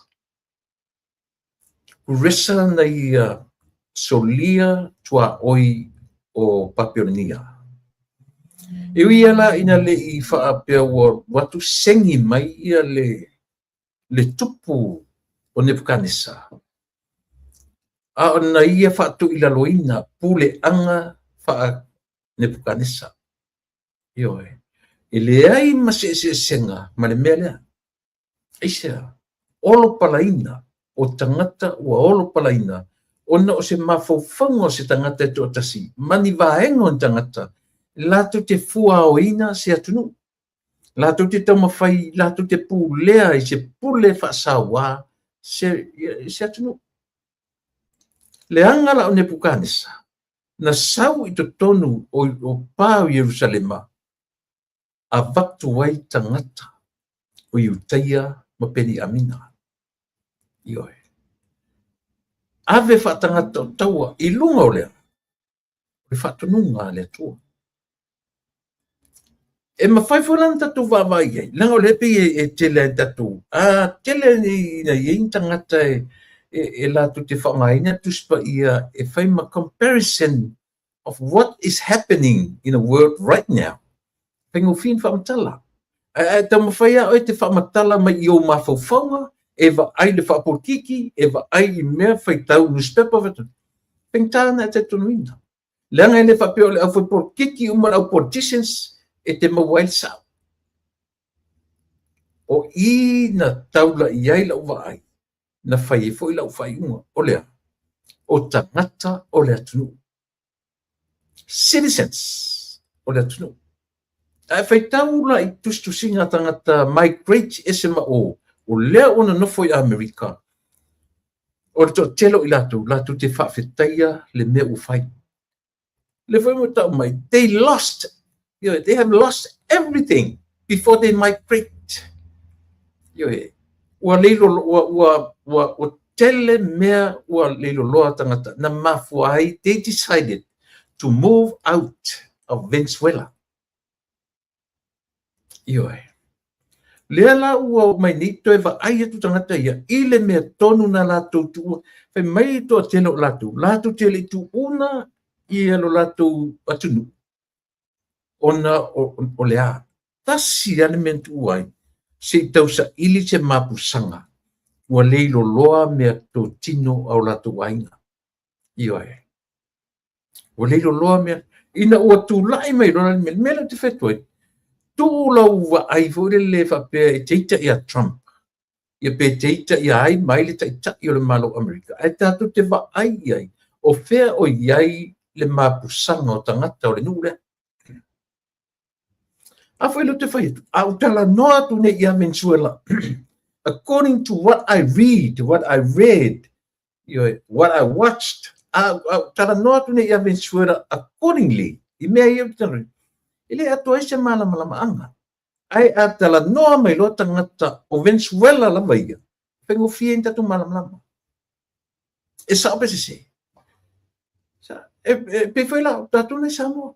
Kuresa na ia solia tua oi o Papironia. Ia la ina le I whaapea watu sengi mai ia le tupu o Nebuchadnezzar. A ona ia whaatu ila loina pule anga wha Nebuchadnezzar. Ioe. Ele ai masese senga, ma le mea lea. Eisea, olo palaina o tangata ua olo palaina, ona o se mawhauwhanga o se tangata e tōtasi, mani vaenga o tangata, lato te fua o ina se atunu. Lato te taumawhai, lato te pūlea I se pule whaasawa se atunu. Le angala o Nebuchadnezzar, na sau I to tonu o pāu Jerusalema, a vaktu wai tangata o Iutaia ma peni amina. Ioe. Ave whaatangata o taua I lunga o lea. Le whaatununga le tua. E mawhaifulan tatu wawai ai. Langa o lepe e tele tatu. Tele ni na yin tangata e latu te whangaina tuspa ia e whaima comparison of what is happening in the world right now. Pengu fin whamatala. Tama whaia oi te whamatala mai I o mawhauwhanga, e wa ai le whapurkiki, e wa ai I mea whaitau newspaper watu. Pengtana e te tunuina. Langa e le whapeo le au whapurkiki umar au politicians e te mawail sao. O I na taula I ai lau wa ai, na whai e fo I lau whai unga, o lea. O tangata o lea tunu. Citizens o lea tunu. Ai whaitau la I tustusinga tangata migrate SMO, o lea ona nofo I Amerika. O le to telo I latu te whawhetaia le mea u whai. Le whai mo tau mai, they have lost everything before they migrate. Ua leilo, ua tele mea ua leilo loa tangata, na mafua ai, they decided to move out of Venezuela. Ioe. Lea la ua mai nito e wa ai atu tangata ia, ile mea tonu na lato tua, whai mai toa telo lato tele tu una ia lo lato atunu. Ona o lea, tasi alimentu uai, se tausa ili se mapusanga, ua leilo loa mea to tino au lato wainga. Ioe. Ua leilo loa mea, ina ua tu lai mai rona mele te whetoi, tūla ua ai fōre le whapea e teita ia Trump. Ia pe teita ia ai mai le taita I o le malo Amerika. Ai tātou te wa ai, o whea o iai le mapusanga o tangata o le nure. A whaelo te whaiatu. A utala noa tu ne ia Venezuela. According to what I read, what I read, what I watched, a utala noa tu ne ia Venezuela accordingly. I mea ia utala. Ile ato ai se malama anga. Ai atala noa mai loa tangata o Venezuela lama ia. Pengo fia in tatu malama. E sao pe se se. Pe foi la tatu ne samo.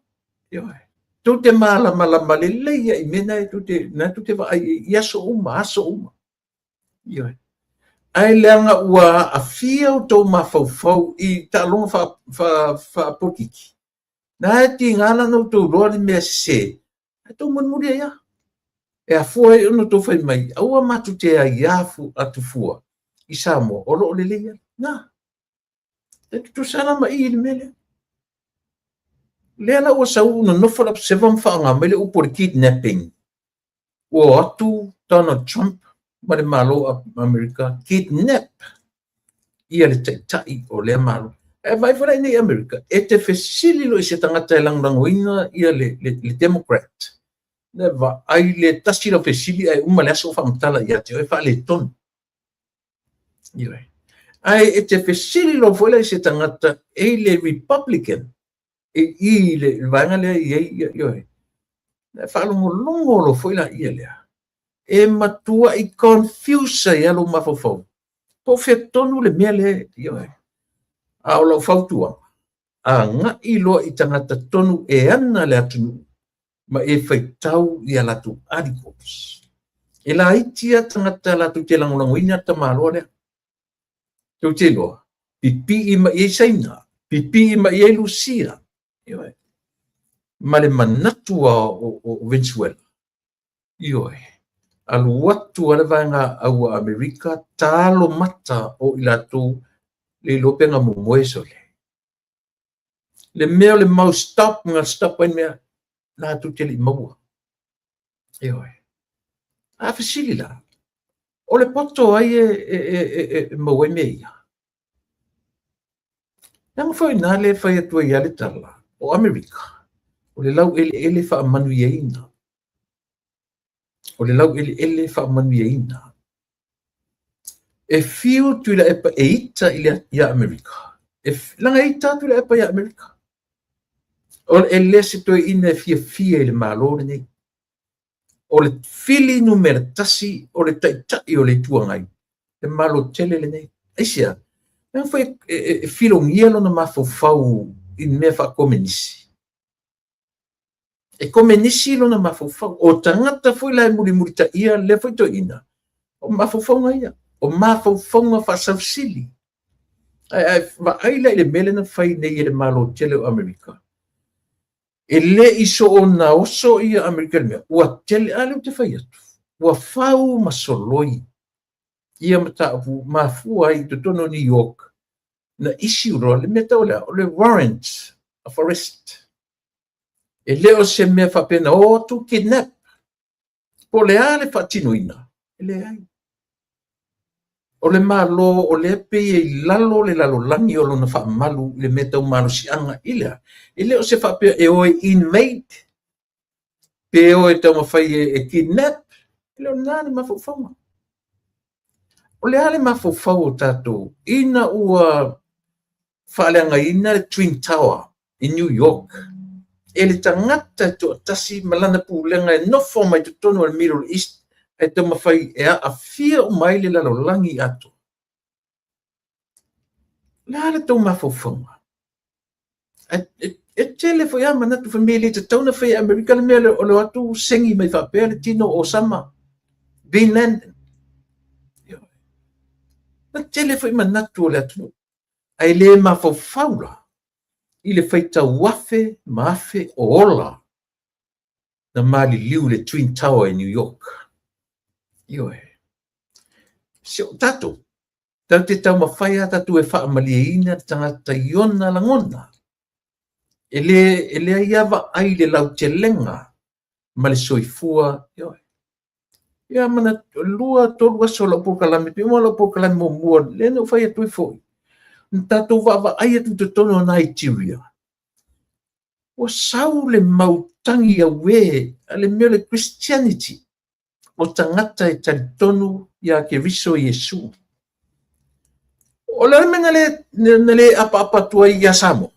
Tu te malama le leia I mena tu te va ai aso uma. Ai leanga ua a fia o tō mawhauwhau I talonga wha pokiki. Na ti ngala no to roli me se. To mon muri ya. E a fua e no to fai mai. Aua matu te a iafu atu fua. I Samoa o lo le leia. Na. E tu sana mai I mele. Le ala o sa una no fora sevam fanga mele o por kidnapping. O atu Donald Trump ma le malo America kidnap. Ia le tai o le malo. E vai fora nei Amerika, e te fesili lo i se tangata e langrangoina ia le Democrat. Ne va ai le tasi lo fesili ai uma le aso whamtala ia te oi wha le tonu. Ioi. Ai e te fesili lo fwela i se tangata e le Republican. E i le vanga le ioi. Ne whalongo longo lo fwela ia lea. E matua i confuse ia lo mafofau. Po fe tonu le mea le ioi. A o lau fautua. A nga i loa i tangata tonu e ana le atunu. Ma e whaitau i alatu adikops. E la itia tangata latu te langolangoina ta maloa lea. Tau te loa. Pipi ima i saina. Pipi ima i Lucia. Ioe. Ma le manatua o Venezuela. Ioe. Alu watu ala vanga au Amerika talo mata o ilatu le lopenga momoesole. Le mea le mau stop nga stop en mea na tu te li maua. Ioe. A fasili la. O le poto ai maua mea. Nang foi na le fai atu ia le tala o Amerika. O le lau ele wha manu ia ina. O le lau ele wha manu ia ina. E fiu tu la epa e ita ia Amerika. E langa ita tu la epa ia Amerika. O le lesi toi ina e fia le malore nei. O le fili numera tasi o le taitai o le tuangai. Le malo tele le nei. Aisia. Nang foi filong ielo na mafofau in mea wha komenisi. E komenisi lo na mafofau. O tangata foi lai muri ta ia le foi to ina. O mafofau nga ia. O mafofau nga wha sausili. Ai lai le mele na whai nei le malo tele o Amerika. E le iso o na oso ia Amerika le mea. Ua tele ale o te whai atu. Ua whau masoloi. Ia mataapu mafua i totono New York. Na issue ro le meta o le warrant of arrest. E leo se mea whapena o tu kidnap. Po le ale whatinoina. E le ai. O le malo o le pe i lalo langi o lona whaamalu le meta o malo si anga ilea. E leo se whapea e oe inmate. Pe oe tau mawhai e kidnap. E leo nane mawhawhaunga. O le ale mawhawhau o tātou. Ina ua whaaleanga ina le Twin Tower in New York. E le tangata to tasi malana pūlenga e nofo mai to tono al Middle East e te mawhai e a fia o mai le lalo langi ato. Lala tau mawhawhanga. E tele fo ia manatu famili te tauna whai Amerika le mea o lo atu sengi mai whapea le tino o sama. Bin Laden. Na tele fo i manatu o le atu. Ai le mawhawhaula. I le whaita wafe, mafe o ola na mali liu le Twin Tower in New York. Ioe. Sio tato. Tau te tau mawhaia tatu e wha maliaina tangata iona langona. E le aiava ai le lau te lenga ma le soifua. Ioe. Ia mana lua tolu aso la pokalami, pima la pokalami mo mua, le no whaia tui foi. Tato wawa ai atu te tono Nigeria. O sau le mautangi a we, ale mea le Christianity, o tangata e talitonu ia ke riso Yesu. O le menga le apa tua i Asamo.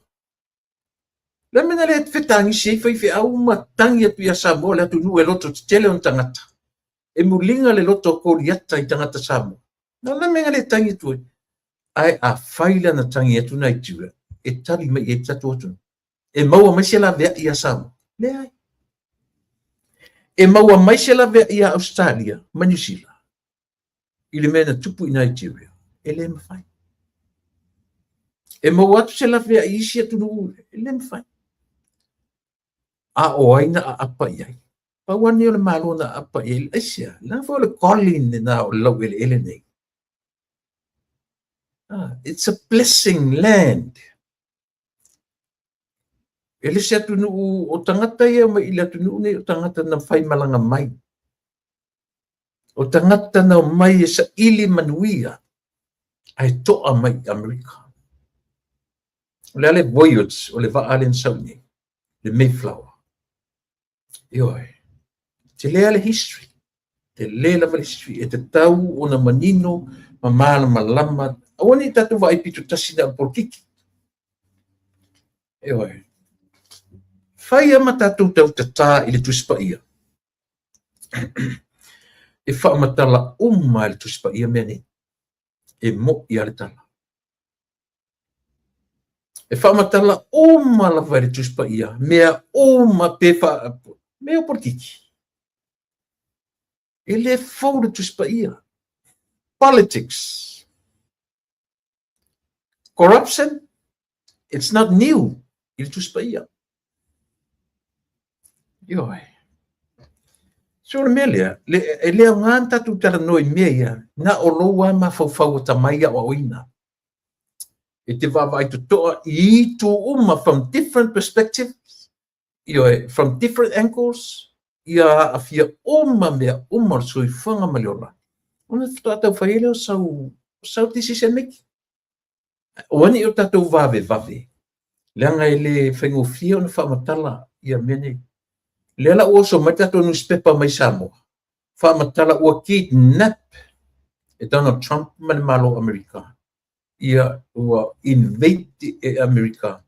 Le menga le fetangi si fai au matangi atu i Asamo, le atu nu e loto te tele on tangata. E mulinga le loto koriata i tangata Samo. Na le menga le tangi tu ai a faila na tangi atu na itua. E tali mai e tatu atu. E maua mai se la vea i Asamo. Le ai. E maua mai se la vea i Australia, ma New Zealand. I le mena tupu i Nigeria. E le mawhai. E maua atu se la vea i isi atu nuu. E le mawhai. A o aina a apa i ai. Pawani o le malo na apa i ai. Aisia. La fo le Colin na o lau ele nei. It's a blessing land. Ele se atu nuu o tangata ia ma ili atu nuu nei o tangata na whai malanga mai. O tangata na mai e sa ili manuia ai toa mai Amerika. O le ale voyage, o le va ale sauni, le Mayflower. Ioi. Te le ale history. Te le lava history. E te tau o na manino, mamala malama. Awane tatu vai pitu tasina por kiki. Ioi. Whaia ma tatu tau te tā i le tuspa ia. E whaamatala umma i le tuspa ia mene. E mo i ale tala. E whaamatala umma la vai le tuspa ia. Mea umma pe wha... Mea por kiki. E le fau le tuspa ia. Politics. Corruption. It's not new. I le tuspa ia. Ioi. So le mea lea, e lea ngā tatu tara noi mea ia, na o loa ma fau tamai o oina. E te wawai tu toa I tu uma from different perspectives, ioi, from different angles, ia a fia mea sui whanga maleola. Ona tātou whaere o sau decision making. Oani o tātou vave. Leanga e le whaingofia ona whaamatala ia mene. Lela ua so matato newspaper mai Samoa. Whaamatala ua kidnap e Donald Trump mani malo Amerika. Ia ua invade e Amerika.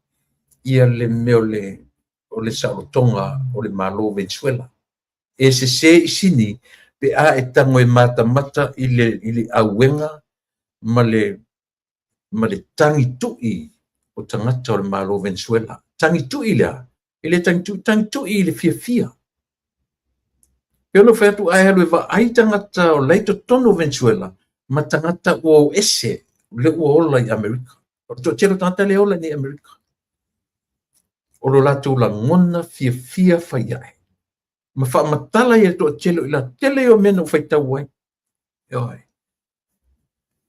Ia le meo o le Sarotonga o le malo Venezuela. E se isini pe a e tango e mata i le auenga ma le tangi tui o tangata o le malo Venezuela. Tangi tui lea. Ele tangitu I le fia. Pelo fetu ai halu eva ai tangata o leito tono Venezuela, ma tangata o ese le ua ola I Amerika. O to telo tangata le ola ni Amerika. O lo latu la ngona fia faiai. Ma wha matala I to telo I la tele o mena o faita wai. Ioi.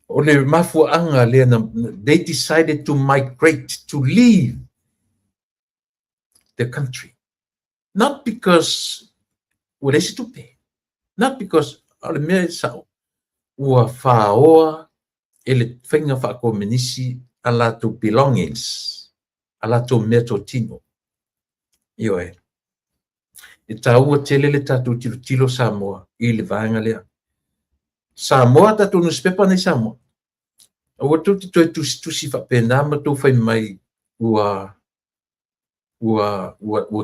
O le mafua anga le na, they decided to migrate, to leave the country. Not because ua lesi tupe. Not because ale mea sao ua whaoa ele whainga whaakomenisi a lato belongings, a lato mea to tino. Ioe. E taua tele le tatu tilo Samoa I le vaenga lea. Samoa tatu nuspepa nei Samoa. Ua tuti toi tusi whapena ma tō whai mai ua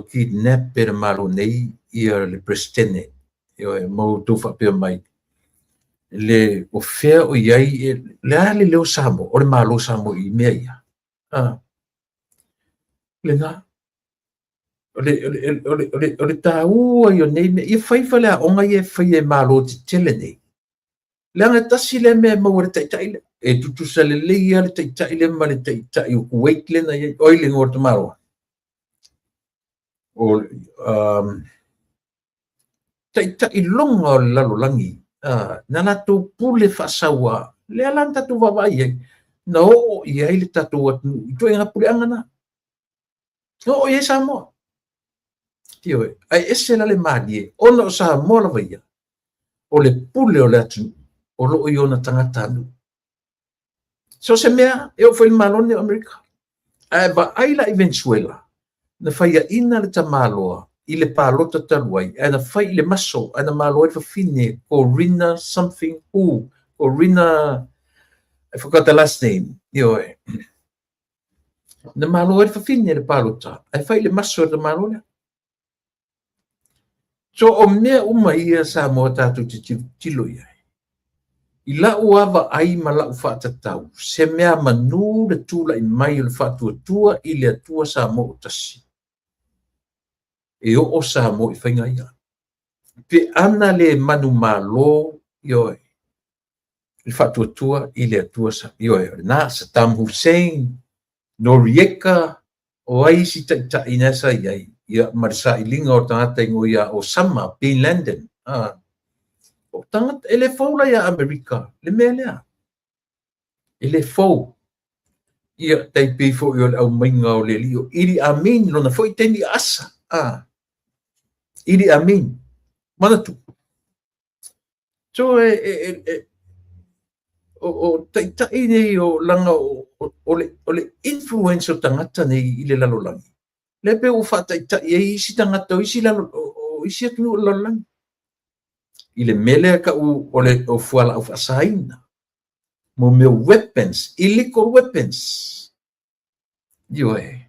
kidnap pere malo nei ia le presidente. Ioe, mau tō whapea mai. Le o fea o iai, le ale leo Samoa, o le malo Samoa I mea ia. Le ngā. O le tāua I o nei mea, ia whaifa lea onga ia whai e malo te tele nei. Le anga tasi le mea mau le taitai le. E tutusa le leia le taitai le ma le taitai o Kuwait le na oile ngor te maroa. O taitai longa o lalo langi. Nana tō pule whasawa. Le alan tatu wawai e. Na o ia ile tatu atu. I tō inga pule angana. O ia Samoa. Tioe. Ai ese la le mani e. Ona o Samoa la vaia. O le pule o le atu. O lo o iona tangata anu. So se mea, e o whai malone o Amerika. Ai ba aila I Venezuela. Na whaia ina le tamaloa. I le pālota taluai. Ai na whai le maso. Ai na malo e whawhine. Corina something who. Corina, I forgot the last name. Ioe. Na malo e whawhine le pālota. Ai whai le maso e le malone. So o mea uma ia sa moa tātou te tilo ia. I la uava ai ma la uwhaatatau. Se mea manu le tūla I mai o le whaatua I le atua sa mo o tasi. E o sa mo I whainga ia. Pe ana le manu malo ioe. Le whaatua I le atua sa ioe. Na Saddam Hussein, Noriega, o ai si ta inesa iai. Ia marisa I linga o tangata ingo ia Osama Bin Laden. O tangata, ele fau la ia Amerika, le mea lea. Ele fau. Ia taipei fau I o le au mainga o le lio. Idi Amin, lona fau I teni asa. Idi Amin. Mana tu. So, o taitai nei o langa o le influence o tangata nei i le lalolangi. Le pe o whataitai e isi tangata o isi isi atunu o lalolangi. I le mele ka o fuala au whasaina. Mo meo weapons, illegal weapons. Io e.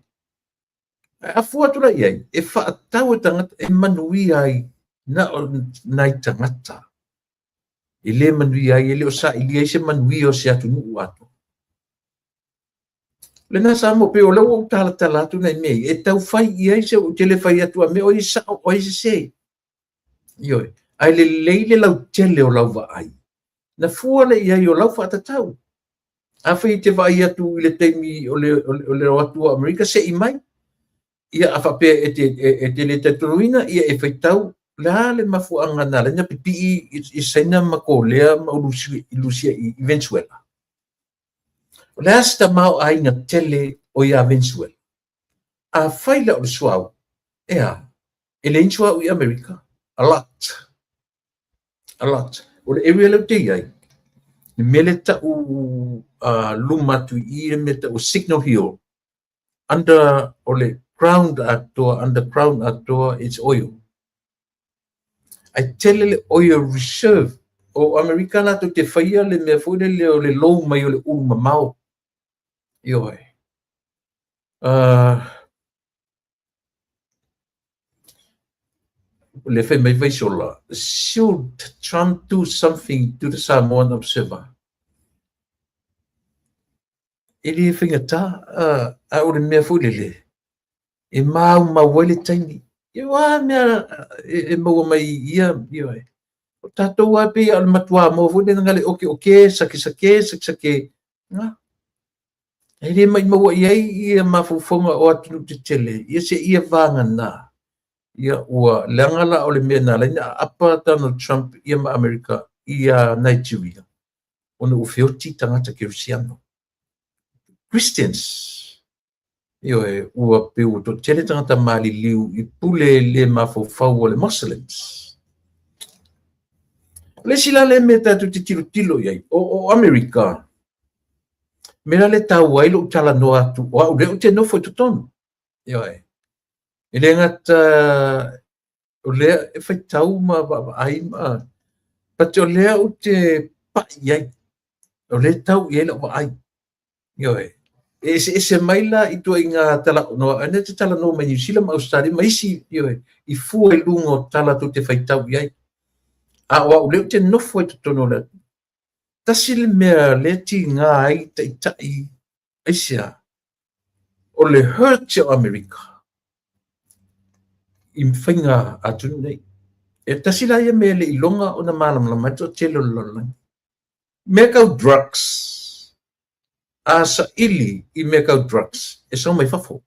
A fuatura iai, e whaatau e tangata, e manui ai nai tangata. I le manui ai, e le o sa, i le se manui o se atu nuu atu. Le nasa mo pe o leo o tala atu nei mei, e tau fai iai se o tele fai atu a me o isa o isa se. Io e. Ai le leile lau tele o lau wa ai. Na fuale iai o lau whaatatau. A whai te vai atu i le teimi o le atua Amerika se i mai. Ia a whape e te le taturuina, ia e whaitau la le mafuanga na le pipi i saina mako lea ma Lucia i Venezuela. O le asta mau a inga tele o ia Venezuela. A whaila o le suau, ea, e le insua i Amerika, a lot. O le area lau te iai, ni mele ta u lumatu i le meta o Signal Hill, under o le underground atoa, it's oil. I tell le oil reserve o Americana to te whaia le mea fwere le lou mai o le uma mau. Io e. Le whai mai vaisola. Should Trump do something to the Samoan Observer? E le whinga tā, a o le mea fwere le. E mau wale taini. E wā mea e maua mai ia, io e. O tātou a pe al matua mo fwere ngale oke, sake. Nga. E le mai maua iai ia mafufonga o atu te tele. Ia se ia vanga nā. Ia ua leangala o le mea nā laina apa Donald Trump ia ma Amerika ia Nigeria. Ona ufeoti tangata Kirisiano. Christians. Io e ua peu to tele tangata mali liu i pule le mafofau o le Muslims. Le sila le meta tu te tilo iai o Amerika. Mera le tau ai lo tala no atu o au le te no foi tutonu. Io e. Ele ngata o le e fai tau ma ai ma. Pati o le o te pa iai. O le tau iai lo ai. Io e. Se maila i tua inga tala no ane te tala no mai New Zealand Australia mai si io e i fu e lungo tala tu te fai tau iai. A o le te no foi tutonu le. Tasil mea le ti ngā ai tai aisia o le hurt o Amerika i mwhainga atunu nei. E tasila ia mea le ilonga o na malamala to telo lolang. Mea kau drugs. Asa ili i mea kau drugs. E sau mai fafo.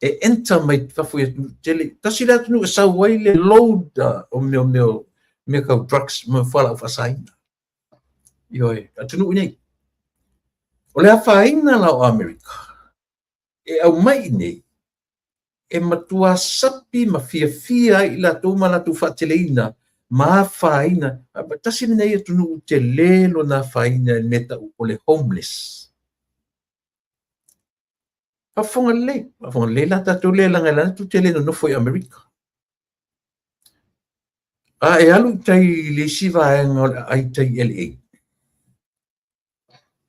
E enta mai fafo i tele. Tasila atunu e sau wai le load o mea kau drugs me whala o fasaina. Ioi, atunu unei. O le awhaina la o Amerika. E au mai nei. E matua sapi ma fia i la tō mana tu whateleina. Ma whaina. Tasi nei atunu te lelo na whaina meta o le homeless. Afonga le la tato le langa lana tu te leno no foi Amerika. E alu tai le siva ai tai LA.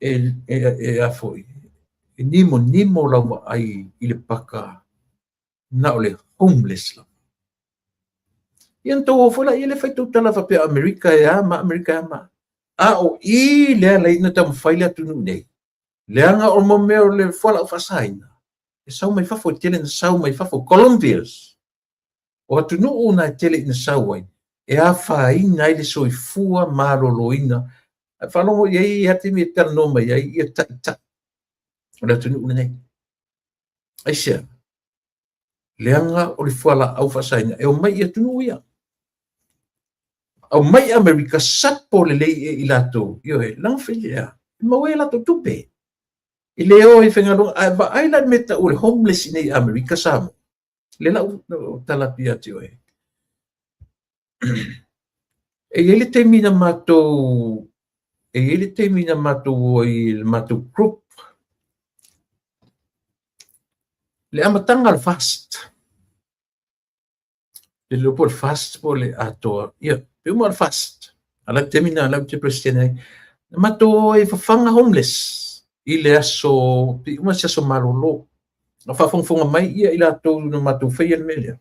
E a foi. E nimo lau ai i le paka na o le homeless lau. Ian tō whola i le whaitou tala whape Amerika e a ma. A o i lea leina tamu whaile atunu nei. Leanga o mo mea o le whala o whasaina. E sau mai whafo tele na sau mai whafo Colombians. O atunu o na tele na sau ai. E a whaina i le soifua maroloina. Whalongo iei hati me tala no mai ai i ta. O le atunu una nei. Aisia. Leanga o le whala au whasaina. E o mai i atunu ia. Au mai Amerika sapo le lei e ilato. Io e lang whilea. Mawe lato tupe. I leo i whengalong. Ba island meta o le homeless nei Amerika samo. Le la talapia tio e. E ele termina matou ele termina matou il matou group le amatanga fast le por fast pole ato ia pe mo fast ala termina ala te presidente matou e fanga homeless ile aso pi uma se so malolo na fa fonga mai ia ila to no matou feia melia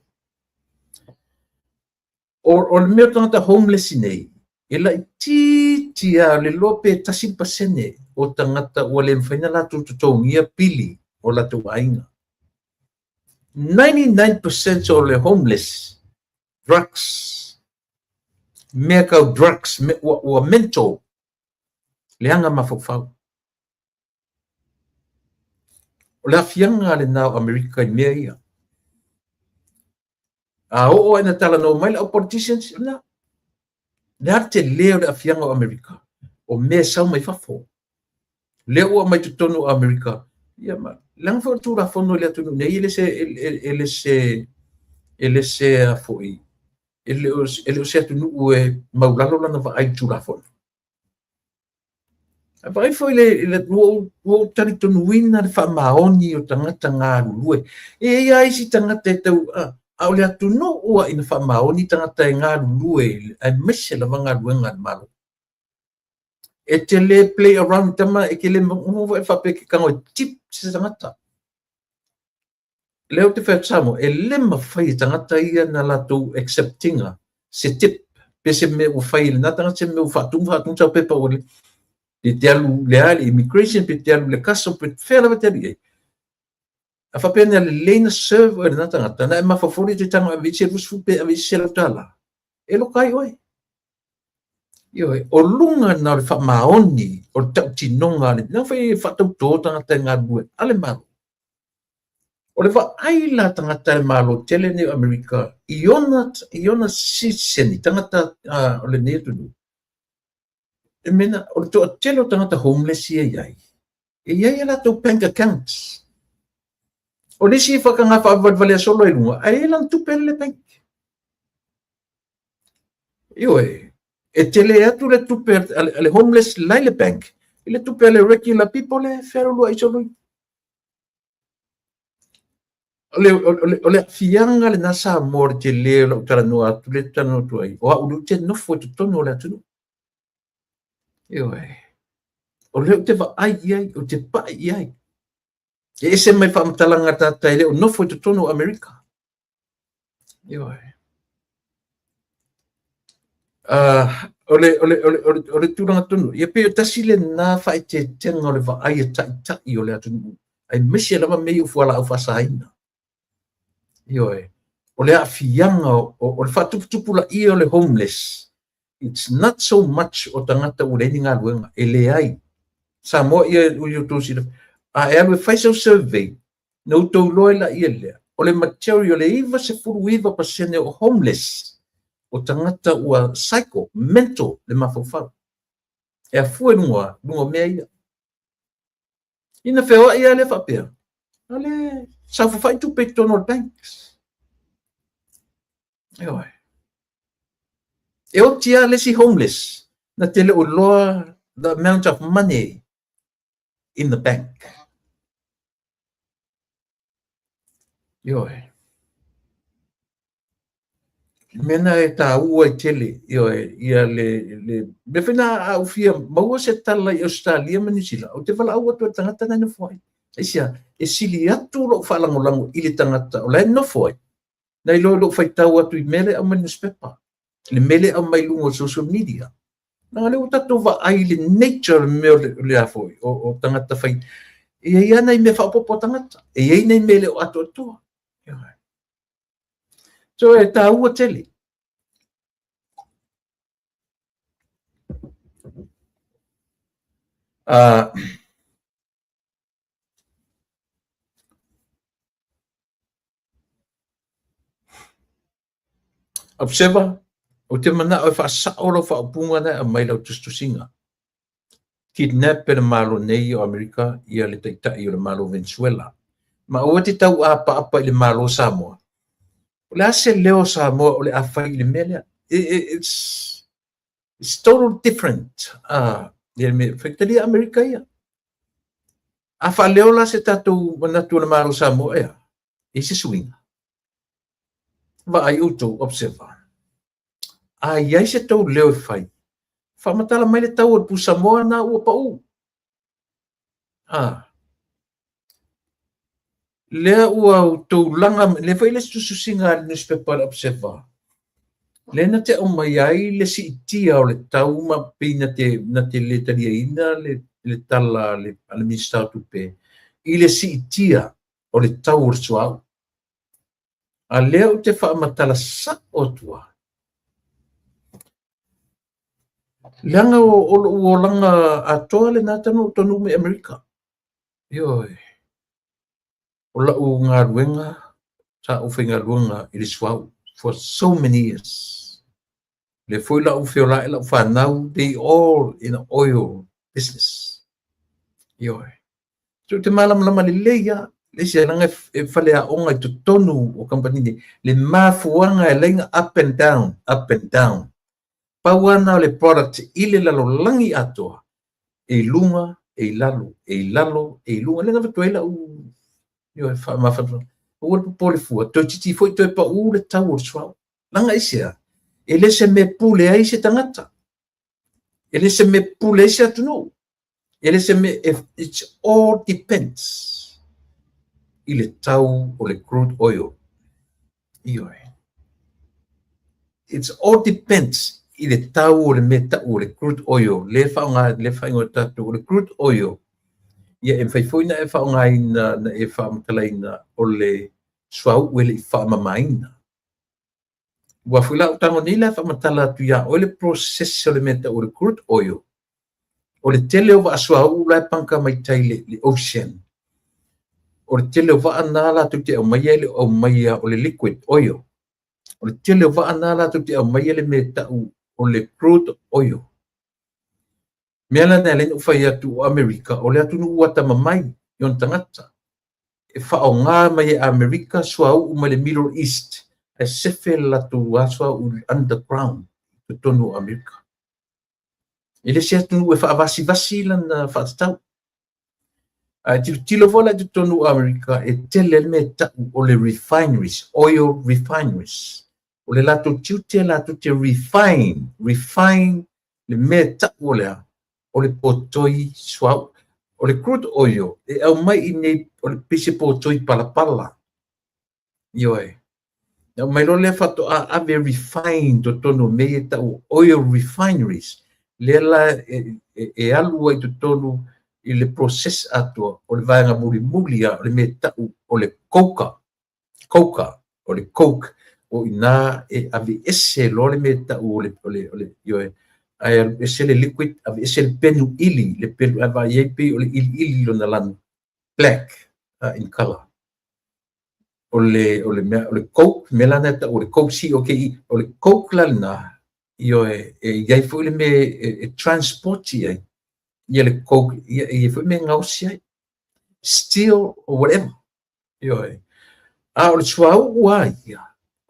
or me tanga homeless nei ila tia le lope tasi pasene o tangata o le mfaina la tutongia pili o la tuainga 99% of the homeless drugs make out drugs or mental leanga mafofau o la fianga le na America meia o ina tala no mai o politicians na le arte leo le fianga o America o me sa mai fafo leo mai tutono America ia ma lang for tura fono le tunu nei ele se foi ele se tunu e maulalo lana va ai tura fono vai foi le o tari tonu wina le fa maoni o tangata ngā lue e ai si tangata tau au le atuno ua ina fa maoni tangata ngā lue ai mese la vanga luenga malo e te le play around tama e ke le mo e fa pe ke kango tip se tangata leo te whaatamo e le mawhai tangata ia na lato acceptinga se tip pe se me o whai na tangata se me o whatung tau pepa o le te alu le ali immigration pe te alu le kaso pe whela wa te ali a whapena le leina server na tangata na e mawhafori te tanga a vitse rusfu pe a vitse la tala e lo kai oi Ioi, o lunga na le whamaoni o le tau tinonga le na whai whatau tō tangata ngā lue ale maro o le whaaila tangata e malo tele ne Amerika iona siseni tangata o le ne tunu e mena o le toa telo tangata homeless ia iai e iai ala tau bank accounts o le si whakanga whaavadvale a solo i lunga a e lan tupele le bank ioi e tele atu le tupele ale homeless lai le bank i le tupele regular people le wherulua i solo ole fianga le nasa mor te le lo tara no atu le tano tu ai o u te no fo te tono le atu yo o le te va ai ai o te pa ai e se mai fa mtalanga tata le no fo te tono America yo ole turanga tono ia pe tasile na fa te tenga le va ai ta o le atu ai misi la me u fo la fa saina Ioi, o le afianga o le whatuputupu la i o le homeless. It's not so much o tangata o leini ngā luenga, e le ai. Sa mo ia o tōsi a e alwe whaisau survey, na utou loe la ia lea. O le material le iwa se furu iwa pasene o homeless, o tangata ua psycho, mental, le mawhawhau. E a fue nunga mea ia. Ina whewa ia le whapea. Ale, sa whawhai tu pe tono banks. E o tia le si homeless, na tele o loa the amount of money in the bank. Mena e ta ua i tele, ia me whina au fia, maua se tala i Australia manisila, o te wala aua tua tangata na nofoi. E sia, e sili atu lo whalangolango i le tangata, o lai nofoi. Na ilo lo fai tau atu i mele au mai newspaper. Le mele au mai lungo social media. Nanga leo tato wa ai le nature meo le afoi o tangata fai. E ia nei me whapopo tangata. E ia nei mele o ato atua. So e tā ua tele. Observer, o te mana o whaasao whaapunga na a mai lau tustusinga. Kidnap pera malo nei o Amerika ia le taitai o le malo Venezuela. Ma o te tau apa i le malo Samoa. O le ase leo Samoa o le awhai le melea. It's total different. le me factory America ia a whaleo la se tatou manatu na maru Samoa ea i se swinga va ai uto observa ai ai se tau leo e whai whamatala mai le tau o pu Samoa na ua pa u lea ua tau langa le whai le sususinga newspaper observa le na te o mai ai le si itia o le tau ma pina na te le taria ina le tala le minister tupe i le si itia o le tau o suau a lea o te whaamatala sa o tua leanga o langa atoa le natano tonu me Amerika ioi o la u ngā ruenga sa u whinga ruenga i le suau for so many years le foi la u fiola la whanau they all in oil business ioi so te malam lama le leia le se langa e whale a onga i to tonu o company ni le mafuanga e lenga up and down pauana o le product i le lalo langi atoa e lunga e lalo e lunga lenga vatuela u ioi mawhatu o le popole fua to titi foi to e pa u le tau o swau langa isia ele se me pule ai se tangata ele se me pule se atuno ele se me it's all depends i le tau o le crude oil ioi it's all depends i le tau o le meta o le crude oil le whainga tatu o le crude oil ia e whaifoina e whaonga na e whaamtalaina o le swau wele i whaamamaina ua fuila o tango ni la whaamatala atu ia o le process o le meta o le crude oil o le tele o aswau la panka mai tai le ocean o le tele o vaana la tu te o mai le o mai o le liquid oil o le tele o vaana la tu te o mai le meta o le crude oil mea la na le ufai atu o Amerika o le atu nu wata mamai yon tangata e whaonga mai e Amerika swau ma le Middle East e sefe la tu aswa u underground tu tonu Amerika ele se atu e whaavasi lana whaatau tilo vola tu tonu Amerika e tele meta o le refineries oil refineries o le lato tiute lato te refine le meta o le potoi swau o le crude oil e au mai i nei o le pise potoi palapala ioi mai lo le fato ave refine to tonu me ta oil refineries le la e alu ai to tonu i le process atua o le vaenga muli o le meta o le coca o le coke o ina e ave ese lo le meta o le ioi ai ese le liquid ave ese le penu ili le penu ava yepi o le ili lo na lan black in color o le coke melana o le coke si okay o le coke lana ioi e gai foi le me transport ai ia le coke ia foi me ngausi ai steel or whatever ioi a o le suau ua ia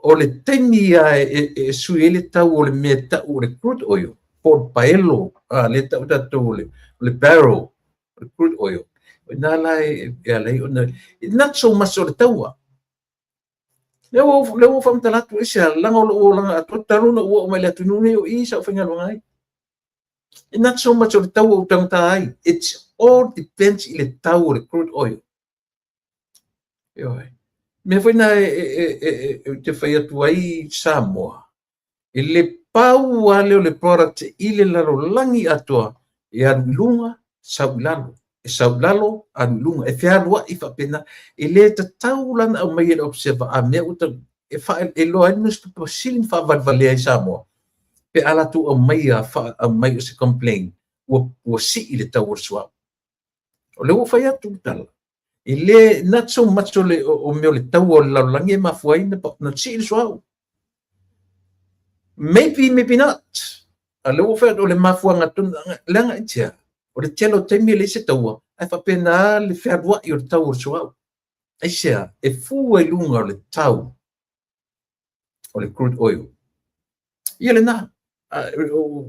o le temi e sui ele tau o le meta o le crude oil por paelo le tau tatou o le barrel o le crude oil na la e alei ona not so much o le taua leo whamtalatu e se langa o langa atua taruna ua o mai le atunu nei o isa o whaingalonga ai not so much o le taua o tangata ai it's all depends i le tau o le crude oil ioi me foi na te whai atu ai Samoa e le pau ale o le product i le lalo langi atua e anulunga saulalo e saulalo anulunga e whiarua i whapena e le tatau lana au mai e observa a mea uta e loa nus pa silin whavalvale ai Samoa pe ala tu au mai o se complain ua si i le tau o sua o le ua whai atu tala i le not so much o meo le tau o lalo langi e mafuai na si i le sua maybe not a le ua whai o le mafuanga tuna langa itia o le telo taimi le se taua ai whapena le whiarua i o le tau o sua ai sea e fu e lunga o le tau o le crude oil ia le nā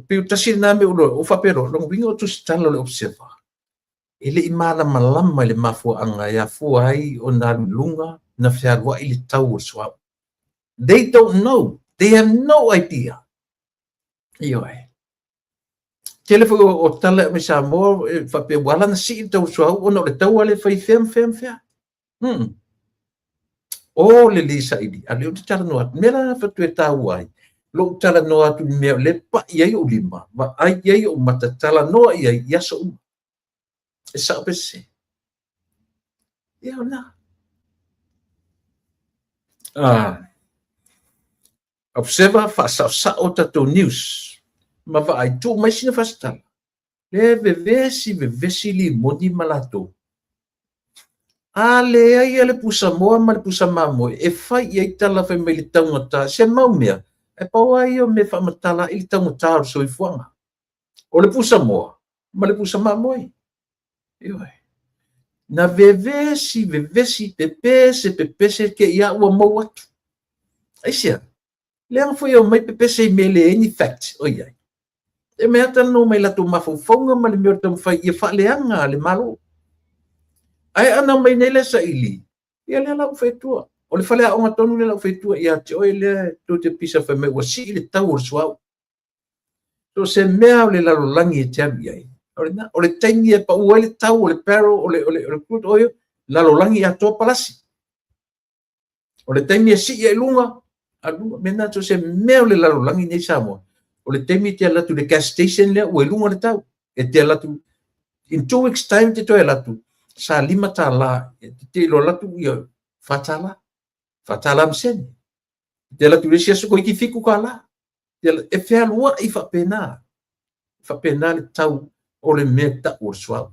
Piu tasi na me o whapero, long wingo tu stala le observa. Ele imana malama le mafua anga ya fua ai o na lunga na whiarwa ili tau o swap. They don't know. They have no idea. Iyo ai. Telefo o tala me sa mo whape wala na si tau swap o na le tau ale whai fem. O le lisa ili. Ale o te tala noa. Mera whatue tau ai. Lo tala noa tu mea le pa iai o lima. Ma ai iai o mata tala noa iai yaso uma. E sa pese. Ia na. Observa fa o tatou news. Ma va ai tu mai sina fastala. Le vevesi li moni malato. Ale ai ale pusa moa ma le pusa mamo. E fai iai tala fai mai le taungata. Se mau mea. E pau ai o me fa matala ili taungata o so i fuanga. O le pusa moa. Ma le pusa mamo ai. Ioi. Na vevesi pepese ke ia ua mau atu. Aisia. Leang foi o mai pepese i mele any fact. Oiai. E mea tano mai lato mafaufaunga ma le mea tamu fai ia fa leanga le malo. Ai ana mai nele sa ili. Ia lea lau fetua. O le fale aonga tonu le lau fetua. Ia te oi lea to te pisa fai mai ua si le tau o suau. So se mea o le lalolangi e te avi ai. O le taingi e pa ua le tau o le pero o le kut oio. Lalolangi a toa palasi. O le taingi e si e lunga. Alunga mena to se mea o le lalolangi nei Samoa. O le taimi te alatu le gas station lea ua lunga le tau. E te alatu. In 2 weeks time te toi alatu. Sa lima ta la. Te ilo alatu ia fatala. Fatala mseni. Te alatu le sia suko iki fiku ka la. E fea lua i whapena. Whapena le tau o le mea ta o swau.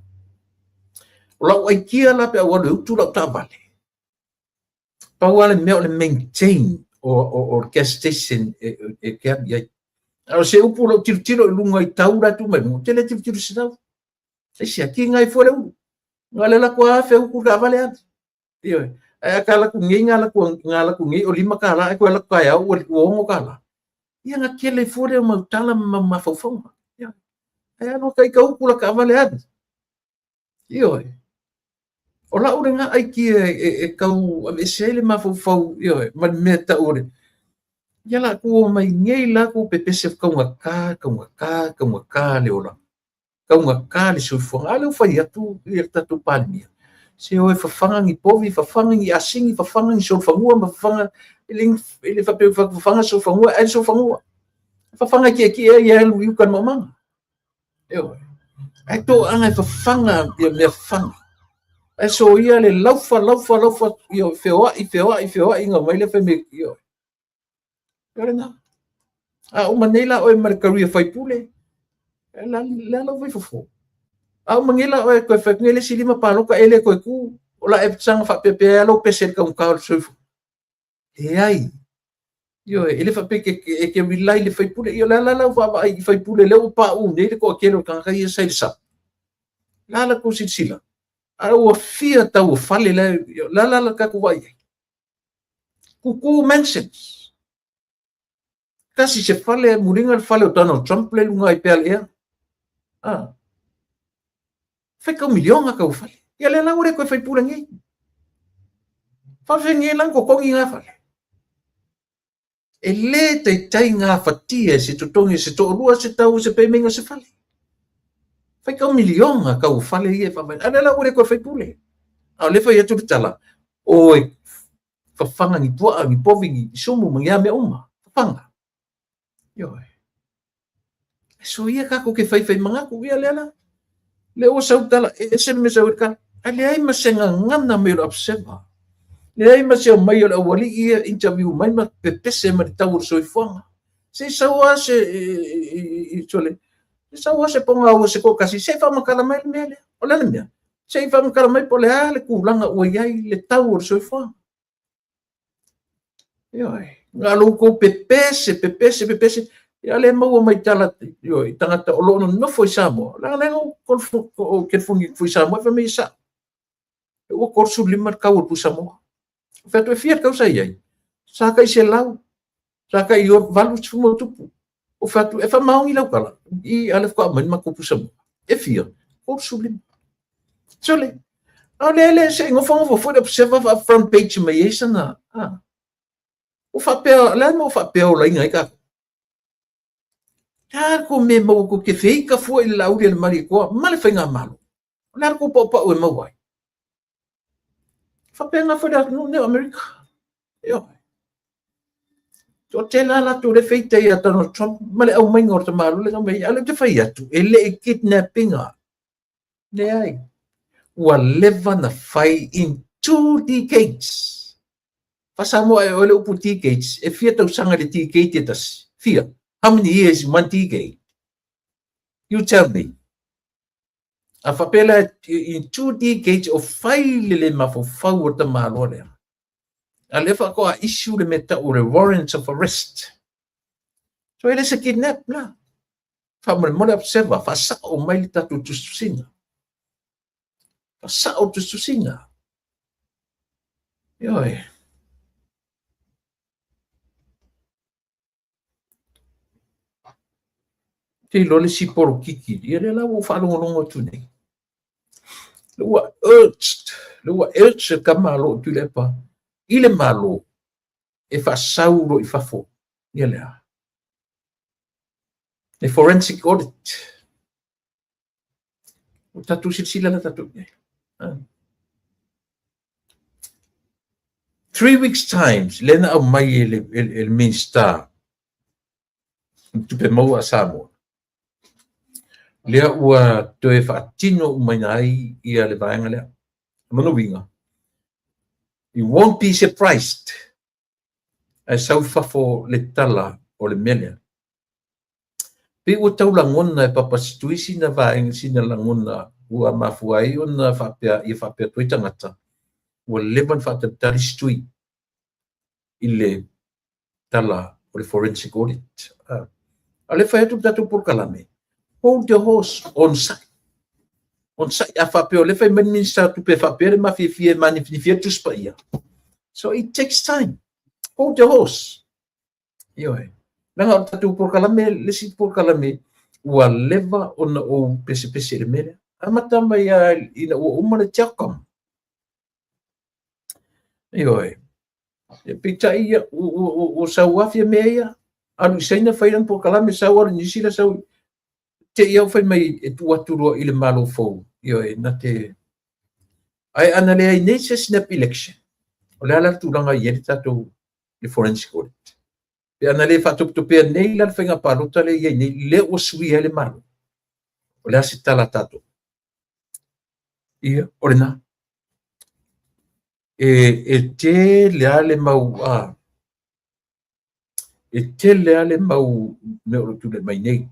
O lau ai kia la pe awa le utu lau ta vale. Pau ale mea o le maintain o gas station e kia biai. Ao se upu lau tiro i lunga i tau ratu mai mo. Te le tiro si tau. E sia ki ngai fore uru. Ngā le lako a fe uku ka vale ati. Iyo e. Ai ka laku ngai ngā laku ngai o lima ka la. E koe laku kai au o ongo ka la. Ia ngā kia le fore o mautala ma faufaunga. Ia. Ai ano kai ka uku la ka vale ati. Iyo e. O la ure ngā ai kia e kau ame sele ma faufau. Iyo e. Ma mea ta ure. Ia la ku o mai ngai la ku pepese kaunga ka le ora. Kaunga ka le suifonga. Ale o fai atu i tatu pania. Se o e fafanga ngi povi, fafanga ngi asingi, fafanga ngi sofangua, fafanga ele fafanga sofangua, ele sofangua. Fafanga kia e alu iukan mamanga. Eo. Ai to anga fafanga ia mea fafanga. Ai so ia le laufa, io feoa inga mai le feme io. Karena. A umanela o e markaria fai pule. La vai fofo. Au mangela o ko fa ngele silima palo ka ele ko ku ola e tsang fa pepe alo pese ka un ka soifo. E ai. Yo ele fa pe ke milai le fai pule yo la va ai fai pule le pa u ne ko kelo kan ka ia sai sa. La ko sila. Ara o fia ta o fale la ka ku vai. Ku mentions. Kasi se fale muringa fale o Donald Trump le lunga i pele. Fai ka miliona ka ufale. Ia le laure koe fai pula ngai. Whawhi ngai lang ko kongi ngā fale. E le te tai ngā whatia se tutongi se to rua se tau se pemenga se fale. Fai ka miliona ka ufale ia whamai. Ana laure koe fai pule. Au le fai atu te tala. Oi, whawhanga ngi tua, ngi povi, ngi sumu, mangi ame uma. Whawhanga. Ioi. So ia kako ke fai mangaku ia le le o sautala e se me sauka ale ai masenga ngana me lo observa le ai maseo mai o wali ia interview mai ma pepese ma tau soifonga se sawa se chole se sawa se ponga o se ko kasi se fa makala mai mele o le mea se fa makala mai pole ale ku langa o ia le tau soifonga yo ngalo ko pepese ia le mau mai tala yo tangata o lono no foi Samoa la lengo o ke foi Samoa fa me sa o corso lima ka o Samoa fa to fiat ka sai ai sa ka se lau sa ka yo valu fumo tupu o fatu e fa maungi lau kala I ale ko man makupu sa e fia o sulim sole ale se ngofo fo de observa front page me yesa na o fa pe la mo fa pe o la inga ka ta ko me mo ko ke feika fo I lau le mari ko male fa nga malo la ko po o mo wai fa pe nga fo da no America yo o te la tu le feita ia tano Trump male au mai ngor te malu le mai ale te fai atu ele kidnapping ne ai ua leva na fai in 2 decades pasamo ai ole upu decades e fia tau sanga de decade tas fia how many years in 1 decade you tell me a fapela in 2 decades of fai le mafo fau o te malu le Alefa ko a issue le meta o le warrants of arrest. So ele se kidnap la. Fa mo observa fa sa o mai tatu tusinga. Fa sa o tusinga. Yoi. Te lo le si por kiki, ele la o fa longo tu nei. Lo urged kamalo tu le pa. Ile malo e fa sauro I fa fo ele e forensic audit o tatu sila na tatu 3 weeks times lena au mai el minsta tu pe mo asamo le ua to e fa tino mai nai ia le vaenga le mano winga You won't be surprised as sau fafo le tala o le mele. Pe ua tau langona e papasituisi na vaenga sina langona ua mafuai o na whapea I whapea tui tangata. Ua levan whatatari stui I le tala o le forensic audit. A le whai atu tatu por kalame. Hold your horse on site. On site a whapea o le whai minister tu pe whapea le mawhiwhie manifia tuspa ia. So it takes time. Hold your horse. Ioi. Nanga tatu por kalame, lesi por kalame, ua leva ona o pese le mele. Amata mai ina ua umana tiakam. Ioi. E pita ia o sauafia mea, alu isaina whairan por kalame sau alu nisira sau te iau whai mai e tuaturua I le malo fau. Ioi, na te... Ai analea I neitsa snap election. O le ala tūranga I eri tātou le forensic audit. Pe ana le whatuptupea nei la whainga pārota le iei nei le o sui ele maru. O le ase tala tātou. Ia, o le nā. E te le ale mau E te le ale mau me o tūle mai nei.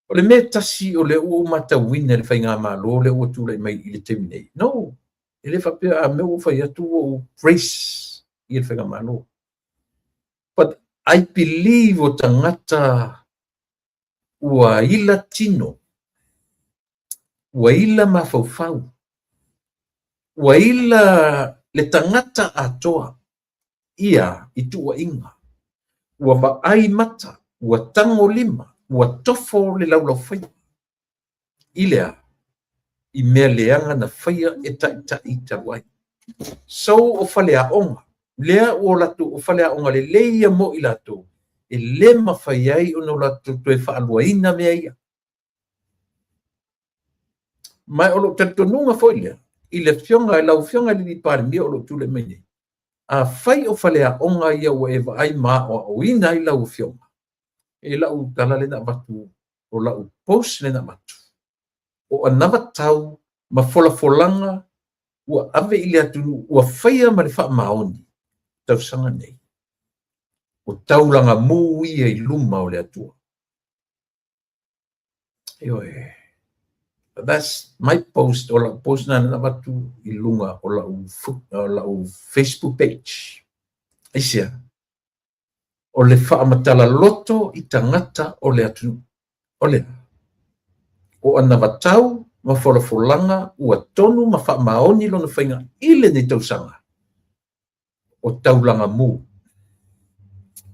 O le me tasi o le o mata wina le whainga malo le o tūle mai I le temi nei. No. Ele whapea a meu whai atu o grace I le whainga malo. But I believe o tangata ua ila tino, ua ila mawhauwhau, ua ila le tangata atoa ia I tua inga, ua vaai mata, ua tango lima, ua tofo le laulau whai. Ilea I mea leanga na whaia e ta wai. So o whale a onga, lea o latu o whale a onga le leia mo I latu, e le mawhai ai o no latu tue whaalua ina mea ia. Mai o lo tatonunga whoilea, I le fionga e lau fionga li pare mea o lo tule mene. A whai o whale a onga ia o ewa ai maa o ina I lau fionga. E lau tala le na watu, o lau post le na watu. O anava tau, ma folanga, ua ave I le atunu, ua whaia ma le wha maoni, tau sanga nei. O taulanga mū ia I luma o le atua. Eoe. That's my post, o la post na watu I lunga, o lau Facebook page. Aisia. O le wha amatala loto I tangata o le atunu. O le. O ana watau, ma folanga, ua tonu ma wha maoni lona whainga ile ni tausanga. O taulanga mū.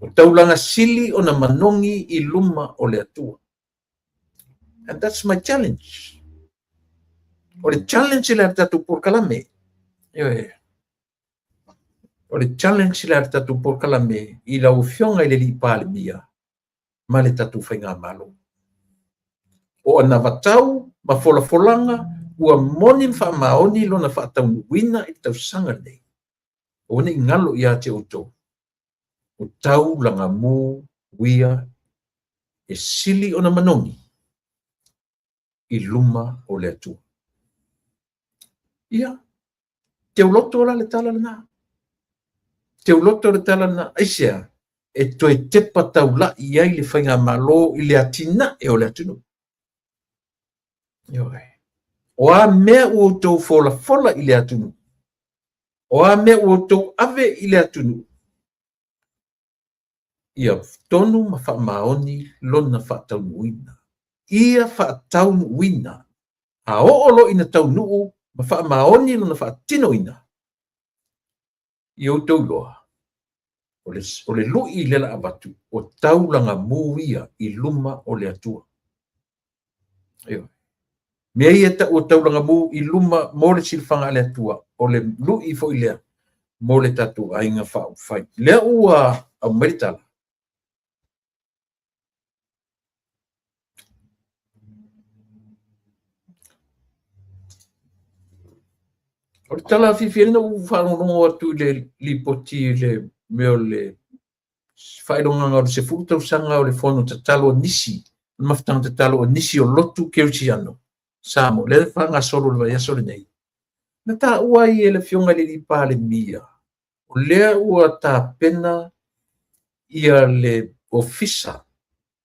O taulanga sili o na manongi I luma o le atua. And that's my challenge. O le challenge le tatu por kalame. O le challenge le tatu por kalame I la ufionga I le li pale mia. Ma le tatu whainga malo. O ana vatau, ma fola ua moni wha maoni lona wha tau wina I tau sanga nei. O ne ngalo ia te oto. O tau langa mu wia e sili o na manongi I luma o le atua. Ia, te uloto la le tala na. Te uloto le tala na, aisea, e toi tepa tau la I ai le whainga malo I le atina e o le atunu. O a mea ua tau fola I le atunu. O a mea ua tau ave I le atunu. Ia tonu ma wha maoni lona wha tau nuina. Ia wha tau nuina. A oolo ina tau nuu ma wha maoni lona wha tino ina. Ia o tau loa. O le lui le la abatu. O tau langa muia I luma o le atua. Ia. Mea ia ta o tau langa mu I luma mo le silfanga le atua. O le lui fo I lea. Mo le tatu a inga wha ufai. Lea ua au meritala. O le tala whiwhirina u whanongo atu le lipoti le meo le whaidonga ngā se furutau sanga o le whono ta talo nisi. Maftang ta talo nisi o lotu keutiano. Samo, le whanga solo le vai solo nei. Na ta ua I le fionga le lipa le mia. O lea ua ta pena ia le ofisa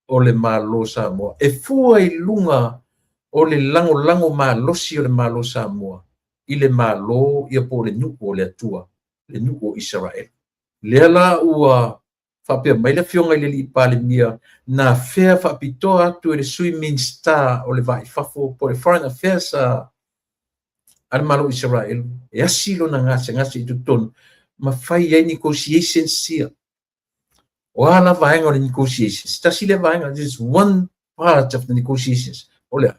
o le malo Samoa. E fua I lunga o le lango malosi o le malo Samoa. I le malo ia po le nuku o le atua, le nuku o Israel. Lea la ua whapea mai le fionga I le lipa le mia na fea whapitoa atu e le swimming star o le vai fafo po le foreign affairs a le malo Israel. E asilo na ngase I tutonu ma whai ai negotiations sia. O ala vaenga o le negotiations. Tasi le vaenga, this is one part of the negotiations. O lea.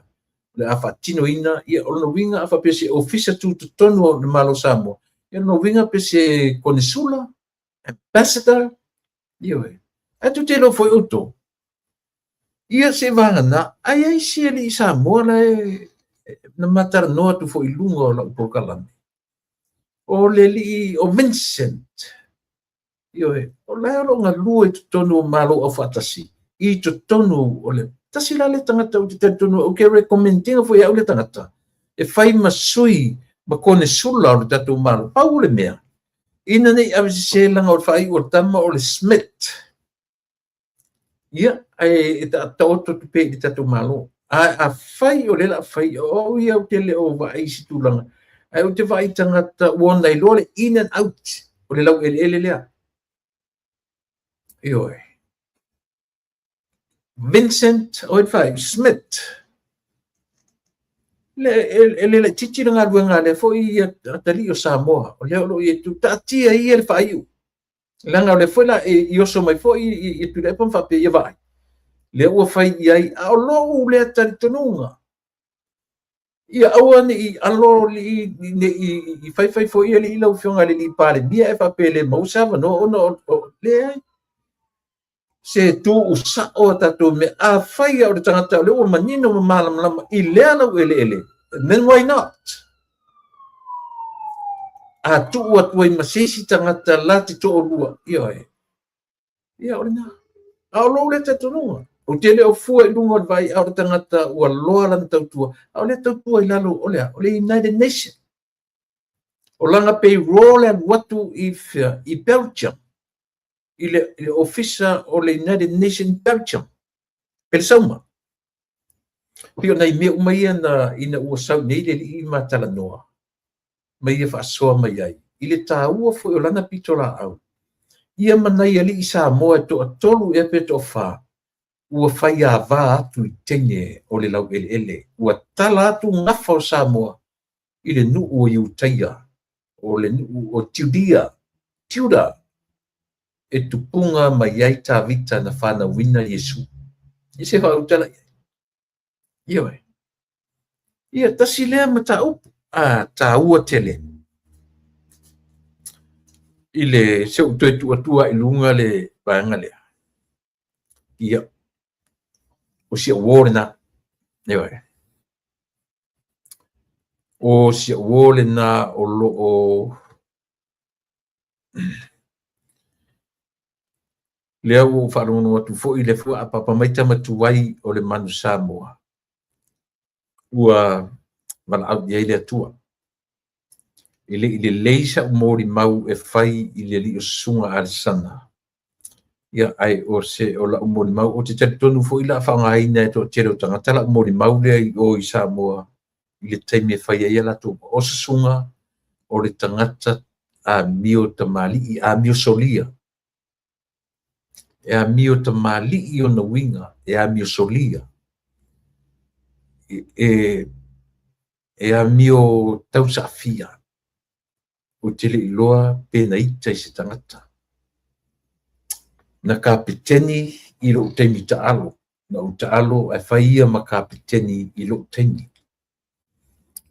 Le afa tino ina ia o no winga afa pese ofisa tu tonu o le malo Samoa ia no winga pese konesula ambassador ia atu te lo foi auto ia se vanga ai se li Samoa la na matar no tu foi lungo la por kalame o le li o Vincent ia o la lo nga lu tu tonu o malo o fatasi I tu tonu o le tasi la le tangata o te tonu o ke recommendinga foi au le tangata. E whai masui ma kone sula o le tatu malo. Pau le mea. Ina nei awisi se langa o whai o tama o le Smith. Ia, e ta oto tu pe le tatu malo. A whai o le la whai o ia o te le o vai si tūlanga. Ai o te whai tangata wona I lore in and out. O le lau ele lea. Ioi. Vincent Oidfai Smith le titi nga luenga le foi tali o Samoa o le lo I tu tati ai le fai langa le foi la I oso mai foi I tu le pon fa pe ia vai le o fai ai o lo le tali tonunga ia awan I alo I fai foi ele I lo fionga le pale bia e fa pe le mo sa no le se tu usa o tatu me a whai o te tangata le o manino ma malam lama I lea lau ele. And then why not? A tu ua tuai masisi tangata lati to o lua. Ia o na. A o lo le tatu nunga. O te le o fua I lunga vai a o tangata ua loa lan tautua. A o le tautua I lalo o lea. O le United Nations. O langa pei Roland watu I Belgium. I le ofisa o le United Nations Belgium. Pele sauma. Pio nei mea umaia na ina ua sau nei le I matala noa. Mai ia whaasoa mai ai. I le tā ua fo o lana pitola au. Ia manai ali I Samoa to a tolu e pe to wha. Ua whai a wā atu I tenge o le lau ele. Ua tala atu ngafa o Samoa. I le nuu o Iutaia. O le nuu o Tiudia. e tupunga mai ai tavita na whanauina Iesu. I se whautala ia wai. Ia tasi lea ma ta upu. Ta ua tele. I le se utu e tua i lunga le vaanga lea. Ia. O sia uore na. Ia wai. O sia uore na o lo o lea o wharongo atu fo i le fua a papa mai tamatuai o le manu Samoa. Ua wala au diai le atua. I le leisa o mori mau e whai i le li o sunga arisana. Ia ai o se o la o mori mau o te tonu fo i la whangaina e to tere o tangata la o mori mau lea i o i Samoa. I le taimi e whai ai ala tō o se sunga o le tangata a mio tamali a mio solia. E a mio tamali i o na winga e a mio solia. E a mio tausafia. O tele i loa pena ita i se tangata. Na kapiteni i lo taimi taalo. Na o taalo e whaia ma kapiteni i lo taimi.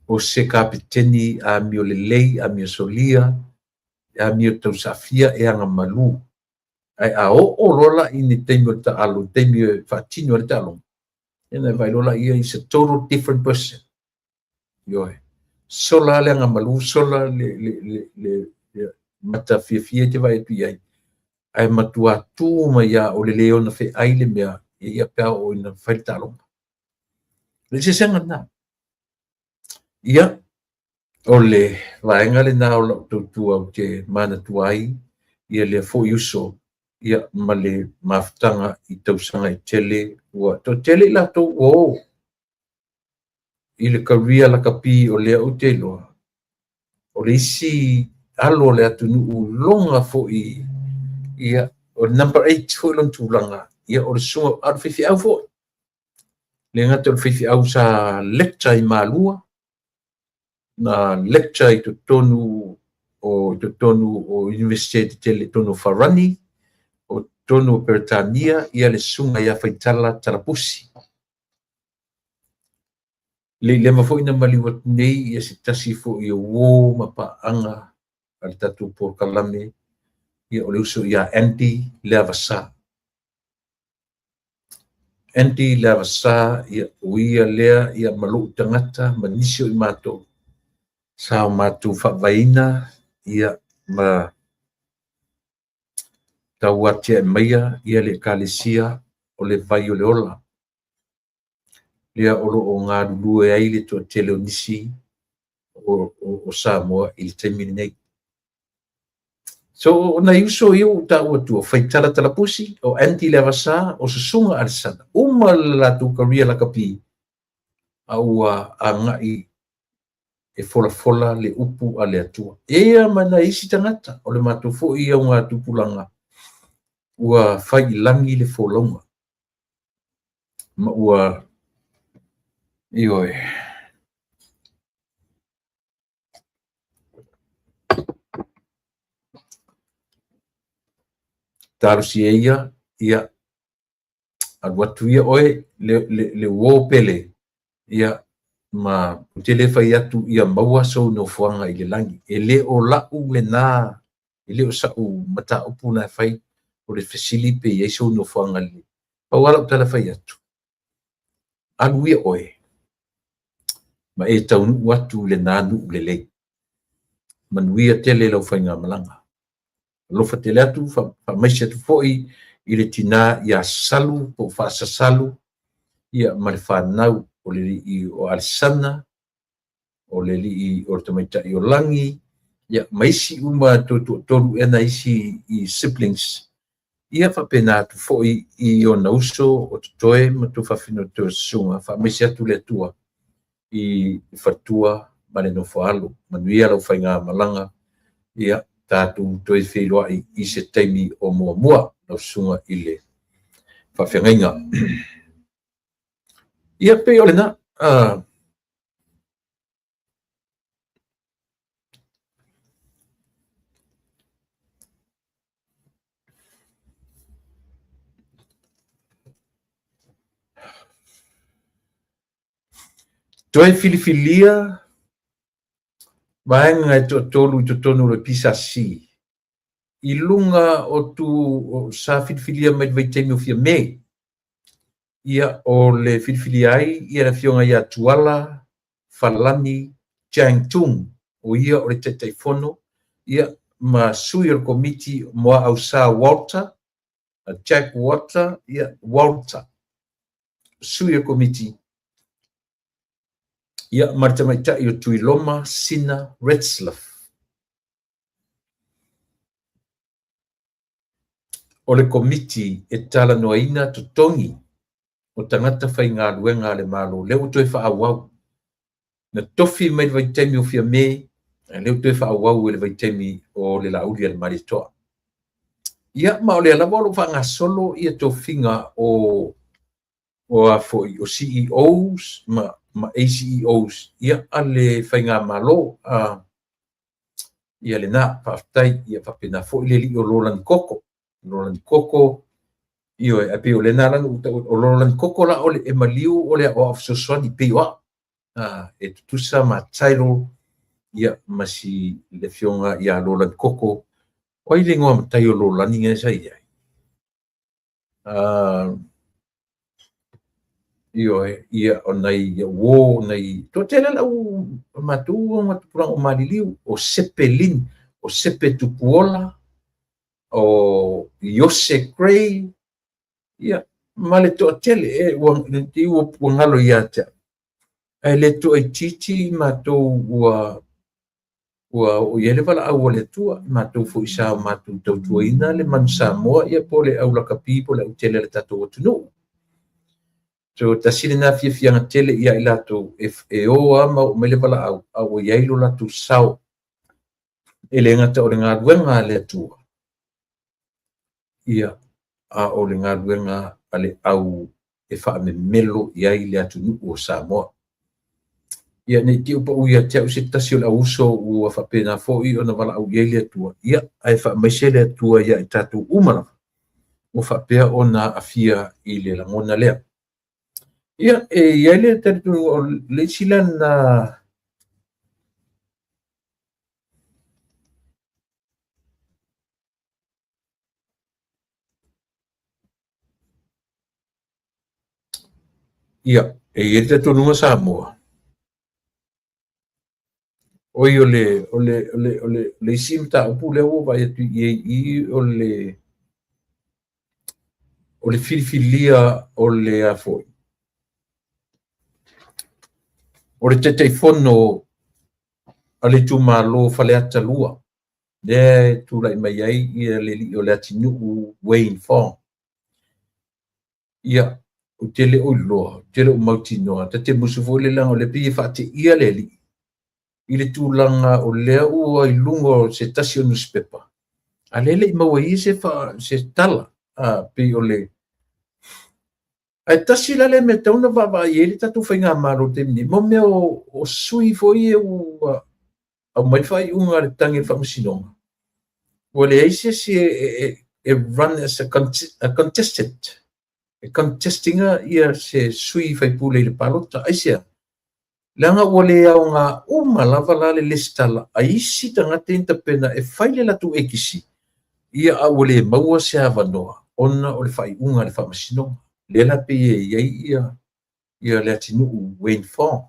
O se kapiteni a mio lelei, a mio solia, a mio tausafia e anga malu. Ai a o lola i ni taimi o taalo, taimi o whatino o taalo. And I lola ia is a total different person. Yoe. Sola le anga malu, sola le mata fia te vai tu ai. Ai matua tu ma ia o le leo na fe ai le mea ia pea o ina whaita longa. Le se senga na. Ia o le vaenga le na o la tutua o te mana tuai ia le fo yuso ia ma le maftanga i tausanga i tele ua to tele la to o i le karia la kapi o le o te loa. O le isi alo le atunu longa fo i ia o number 8 fo lon tulanga ia o le sunga ar fifi au fo le ngata o fifi au sa lecture i malua na lecture i to tonu o University Tele tonu Farani o tonu Peritania ia le sunga ia faitala tarapusi le mafo ina maliwa nei ia se tasi fo i o ma pa anga al tatu por kalame ia o le uso ia anti levasa ia uia lea ia malu tangata manisio i mato sa matu whavaina ia ma tawatia meia ia le kalesia o le vai o le ola lea olo o ngā lulu e ai le to tele o nisi o Samoa i le taimini nei. So na iuso iu ta ua tua whaitala talapusi o anti levasa o susunga arisana. Uma la tu karia la kapi a ua a ngai e fola le upu a le atua. Ea mana isi tangata o le matufo ia ngā tupulanga ua whai langi le folonga. Ma ua ioi. Tarusi ia watu ia oe le wopele ia ma tele fai atu ia maua so no fuanga i le langi. E le o lau le nā, e le o sau mata upu na fai o le fesili pe ia so no fuanga le. Pawala o tala fai atu. Anu ia oe. Ma e taunu watu le nānu le le. Manuia tele lau fai ngā malanga. Lofa tele atu, fa maisi atu foi i le tina ia salu, po fasa salu, ia male whanau o le li i o Arisana, o le li i o tamaita i o langi, ia maisi uma tolu ena isi i siblings, ia whapena atu foi i o nauso o tutoe ma tu whawhino te sunga, fa maisi atu le atua i whatua male no whaalo, manuia lau whainga malanga, ia tātou toi wheloa i se taimi o mua no sunga i le whawhengainga. Ia pe ole na, Toe filifilia, vaenga e tolu i tonu le pisasi. I lunga o tu sa filifilia mai vaitemi o fia me. Ia o le filifilia ai, ia la fionga ia tuala, falani, Changtung, o ia o le tetaifono, ia ma sui o komiti moa au sa Walter, Jack Walter, ia Walter. Sui o komiti. Ia martamaita i o Tuiloma Sina Retzlaff. O le komiti e tala noaina totongi o tangata whainga luenga le malo, leo toi whaawau. Na tofi mai le vaitemi o fia me, leo toi whaawau e le vaitemi o le lauri al maritoa. Ia ma o le alawalo whanga solo ia tofinga o afoi, o CEOs, ma ACEOs, ia ale whainga malo, ia le na, whaftai, ia whapena fo ile li o Roland Koko. Roland Koko, io e pe o le nara o Roland Koko la o le e maliu o le o afsoswani pe wa. E tutusa ma tairo ia masi le fionga ia Roland Koko. O i le ngoa matai o Roland inga sa ia. Io ia o nei wo nei to tele la u matu o maliliu o Sepelin, o Sepetupuola, o Yose Gray, ia male to tele e o puangalo ia te ai le to e titi ma to o yele vala au le tua ma to fo isa ma to tuina le man Samoa ia pole au la kapi pole au tele le tato tunu so tasile na fia tele ia ilato e o ama me le vala au ia ilo la tu sao ele ngata o le ngaduenga le tua ia a o le ngaduenga ale au e fa me melo ia ile atu o Samoa ia nei ti upa uia te se tasi o la uso ua whapena fo i ona wala au iele atua ia ai wha maisele atua ia i tatu umana o whapea ona afia i le langona lea ia e iele tatu o le sila na ia e iele tatu nunga Samoa oi ole simta upu le o vai tu i ole filifilia ole afoi ole tete fono ale tu malo fale ata lua de tu lai mai ai ia le li ole atinu Wayne Fong ia o tele o lo tele o mautino tete musu fo le langa le pi fa te ia le li ile tūlanga o lea ua i lungo se tasi o newspaper. A lele i maua i se tala pe o le. A tasi lale me tauna vava i ele tatu whainga maro te mini. Mo mea o sui fo i e ua au mai whai unga le tangi whamasinonga. Ua le eise se run as a contestant. E contestinga ia se sui whai pule i le palota. Aisea. Langa wale au ngā uma lava la le listala a isi tangata inta pena e whaile la tu ekisi ia a wale maua se avanoa ona o le whai unga le whamasino le la pe iei ia le atinu Wayne Fong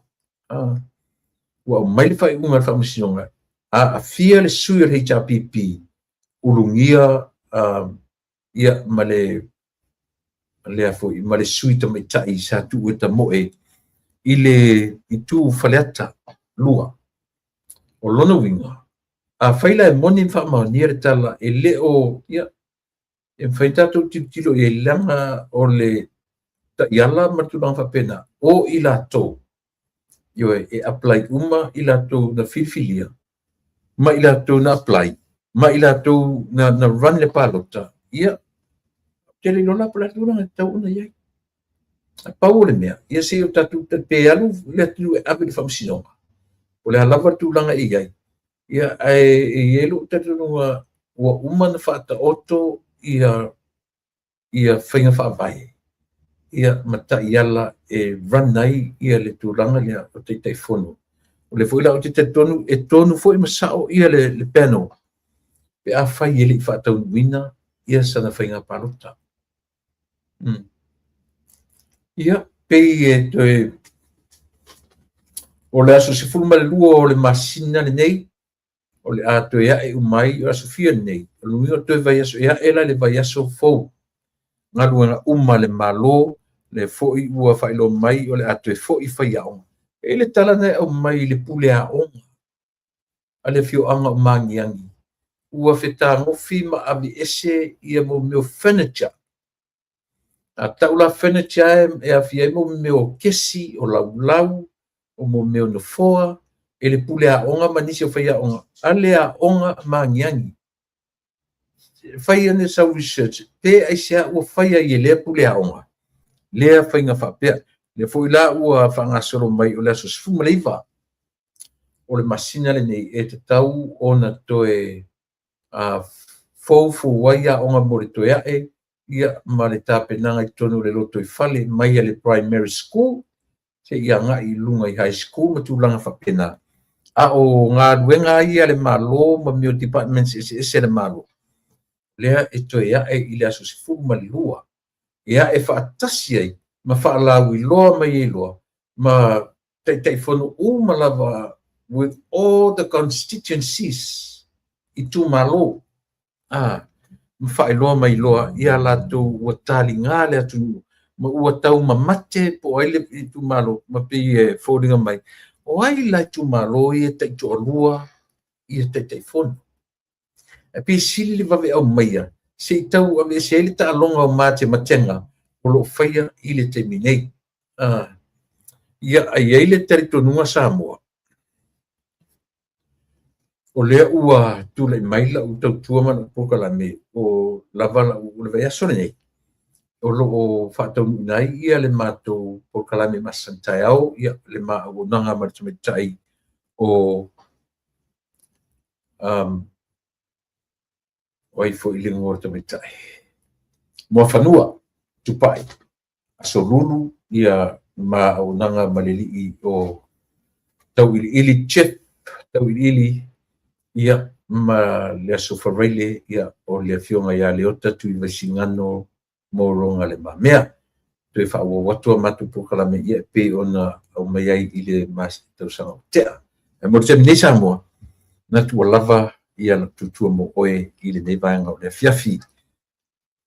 ua o mai le whai unga le whamasino a fia le sui le HRPP ulungia ia male afoi male sui tamaitai sa tu ueta moe i tu faleata lua o lona winga a faila e moni whamaunia le tala e leo ia e whaitato tilo e langa o le iala matulanga whapena o i lato e apply uma i lato na filfilia ma i lato na apply ma i lato na run le palota ia tele lona palatuna e tau una iai pau le mea ia se o tatu pe alu le tu ape le whamsinonga o le halava tūlanga i ai ia e elu tatu ua umana whaata oto ia whainga whaavai ia matai ala e ranai ia le tūranga lea o te teifono. O le fuila o te tonu e tonu foi masao ia le peno. Pe a fai ele i whaatau nuina ia sana whainga palota. Ia pei e toe o le aso se fulma le lua o le masina le nei o le ato ia e umai o aso fia nei. O luinga toe vai aso ia ela le vai aso fou. Ngā luenga le malo le foi ua whailo mai o le ato e foi whai aonga. E le tala nei au mai le pule aonga. A le fio anga o mangiangi. Ua whetā ngofi ma avi ese ia mo meo furniture. A taula furniture e a fia mo meo kesi o lau o mo meo nofoa e le pule aonga manisi o whai aonga. A le aonga mangiangi. Whai ane sau research. Pe aisea ua whai a i lea pule aonga. Lea whai ngā whapea. Le foi la ua whangasoro mai o le aso sifuma leiva. O le masina le nei e te tau o na toe fou wai aonga mo le toe ae. Ia ma le tāpenanga i tonu le loto i whale mai a le primary school. Se ia ngā i lunga i high school ma tūlanga whapena. A o ngā ruenga ia le malo ma mio departments ese le malo. Lea e toe ae i le aso sifuma le lua. Ia e whaatasi ai. Ma whaalau i loa mai e loa. Ma tei whono uma lava with all the constituencies i tū malo. Ma whaeloa mai loa ia lato ua tali ngā le atu ma ua tau ma mate po aile i tū malo ma pi e whoringa mai. O ai lai tū malo i e tei toa lua i e tei whono. E pi sili li wawe au maia. Se i tau ave se ele ta alonga o mate matenga. O lo whaia i le te minei. Ia ai ai le teritonunga Samoa. O lea ua tūlai maila u tau tuamana pokalame o lavala u le vai asone nei. O lo o whaatau nai ia le mātou pokalame masantai au ia le maa o nanga maritumitai o o ai fo i lingo o tamitai. Mua whanua tupai. Aso lulu ia ma o nanga malili o tau ili chef, tau ili ia ma le aso whareile ia o le fionga ia le ota tui vaisingano mo ronga le mamea. Tui whaua watua matu pokalame ia pe ona au mai ai i le mas tau sanga o tea. E mo te minei Samoa, na tua lava ia na tutua mo oe i le nevaanga o le fiafi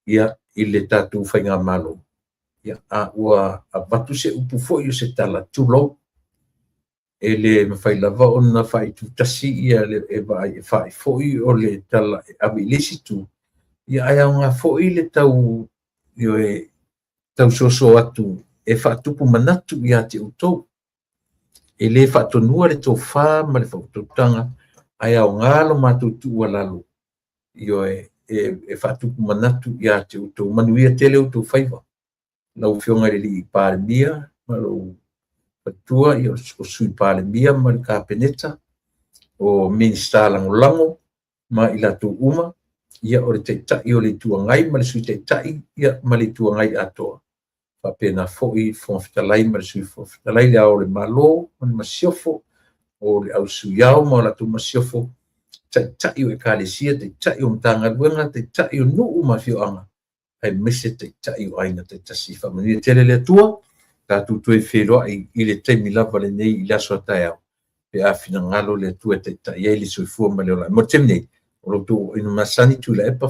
ia i le tatu whainga malo. Ia a ua a batu se upu foi o se tala tulo e le mawhai lava o na whai tutasi ia le e whai foi o le tala awi lesi tu. Ia ai au ngā foi le tau io e tau soso atu e whaatupu manatu ia te utou. E le whaatonua le tō whā ma le whautotanga ai au ngālo mātutu ua lalo. Io e whaatupu manatu ia te utou. Manuia tele utou whaiva. Lau fionga le li Palemia, ma lau patua i o sui Palemia ma le Kapeneta, o Minsta Langolango, ma i latu uma, ia o le teitai o le tuangai, ma le sui teitai, ia ma le tuangai atoa. Whapena foi whawhitalai, ma le sui whawhitalai le au le malo, ma le masiofo, o le au suiau, ma o latu masiofo, teitai o e kālesia, teitai o mtanga luenga, teitai o nuu ma fioanga. Ai mese te tai o aina te tasi whamania tele le tua, ka tutue wheroa i le teimi lava le nei i laso tai au. Pe a whina ngalo le tua te tai e li soi fua ma le ola. Mo temi nei, o lo tu inu masani tu la epa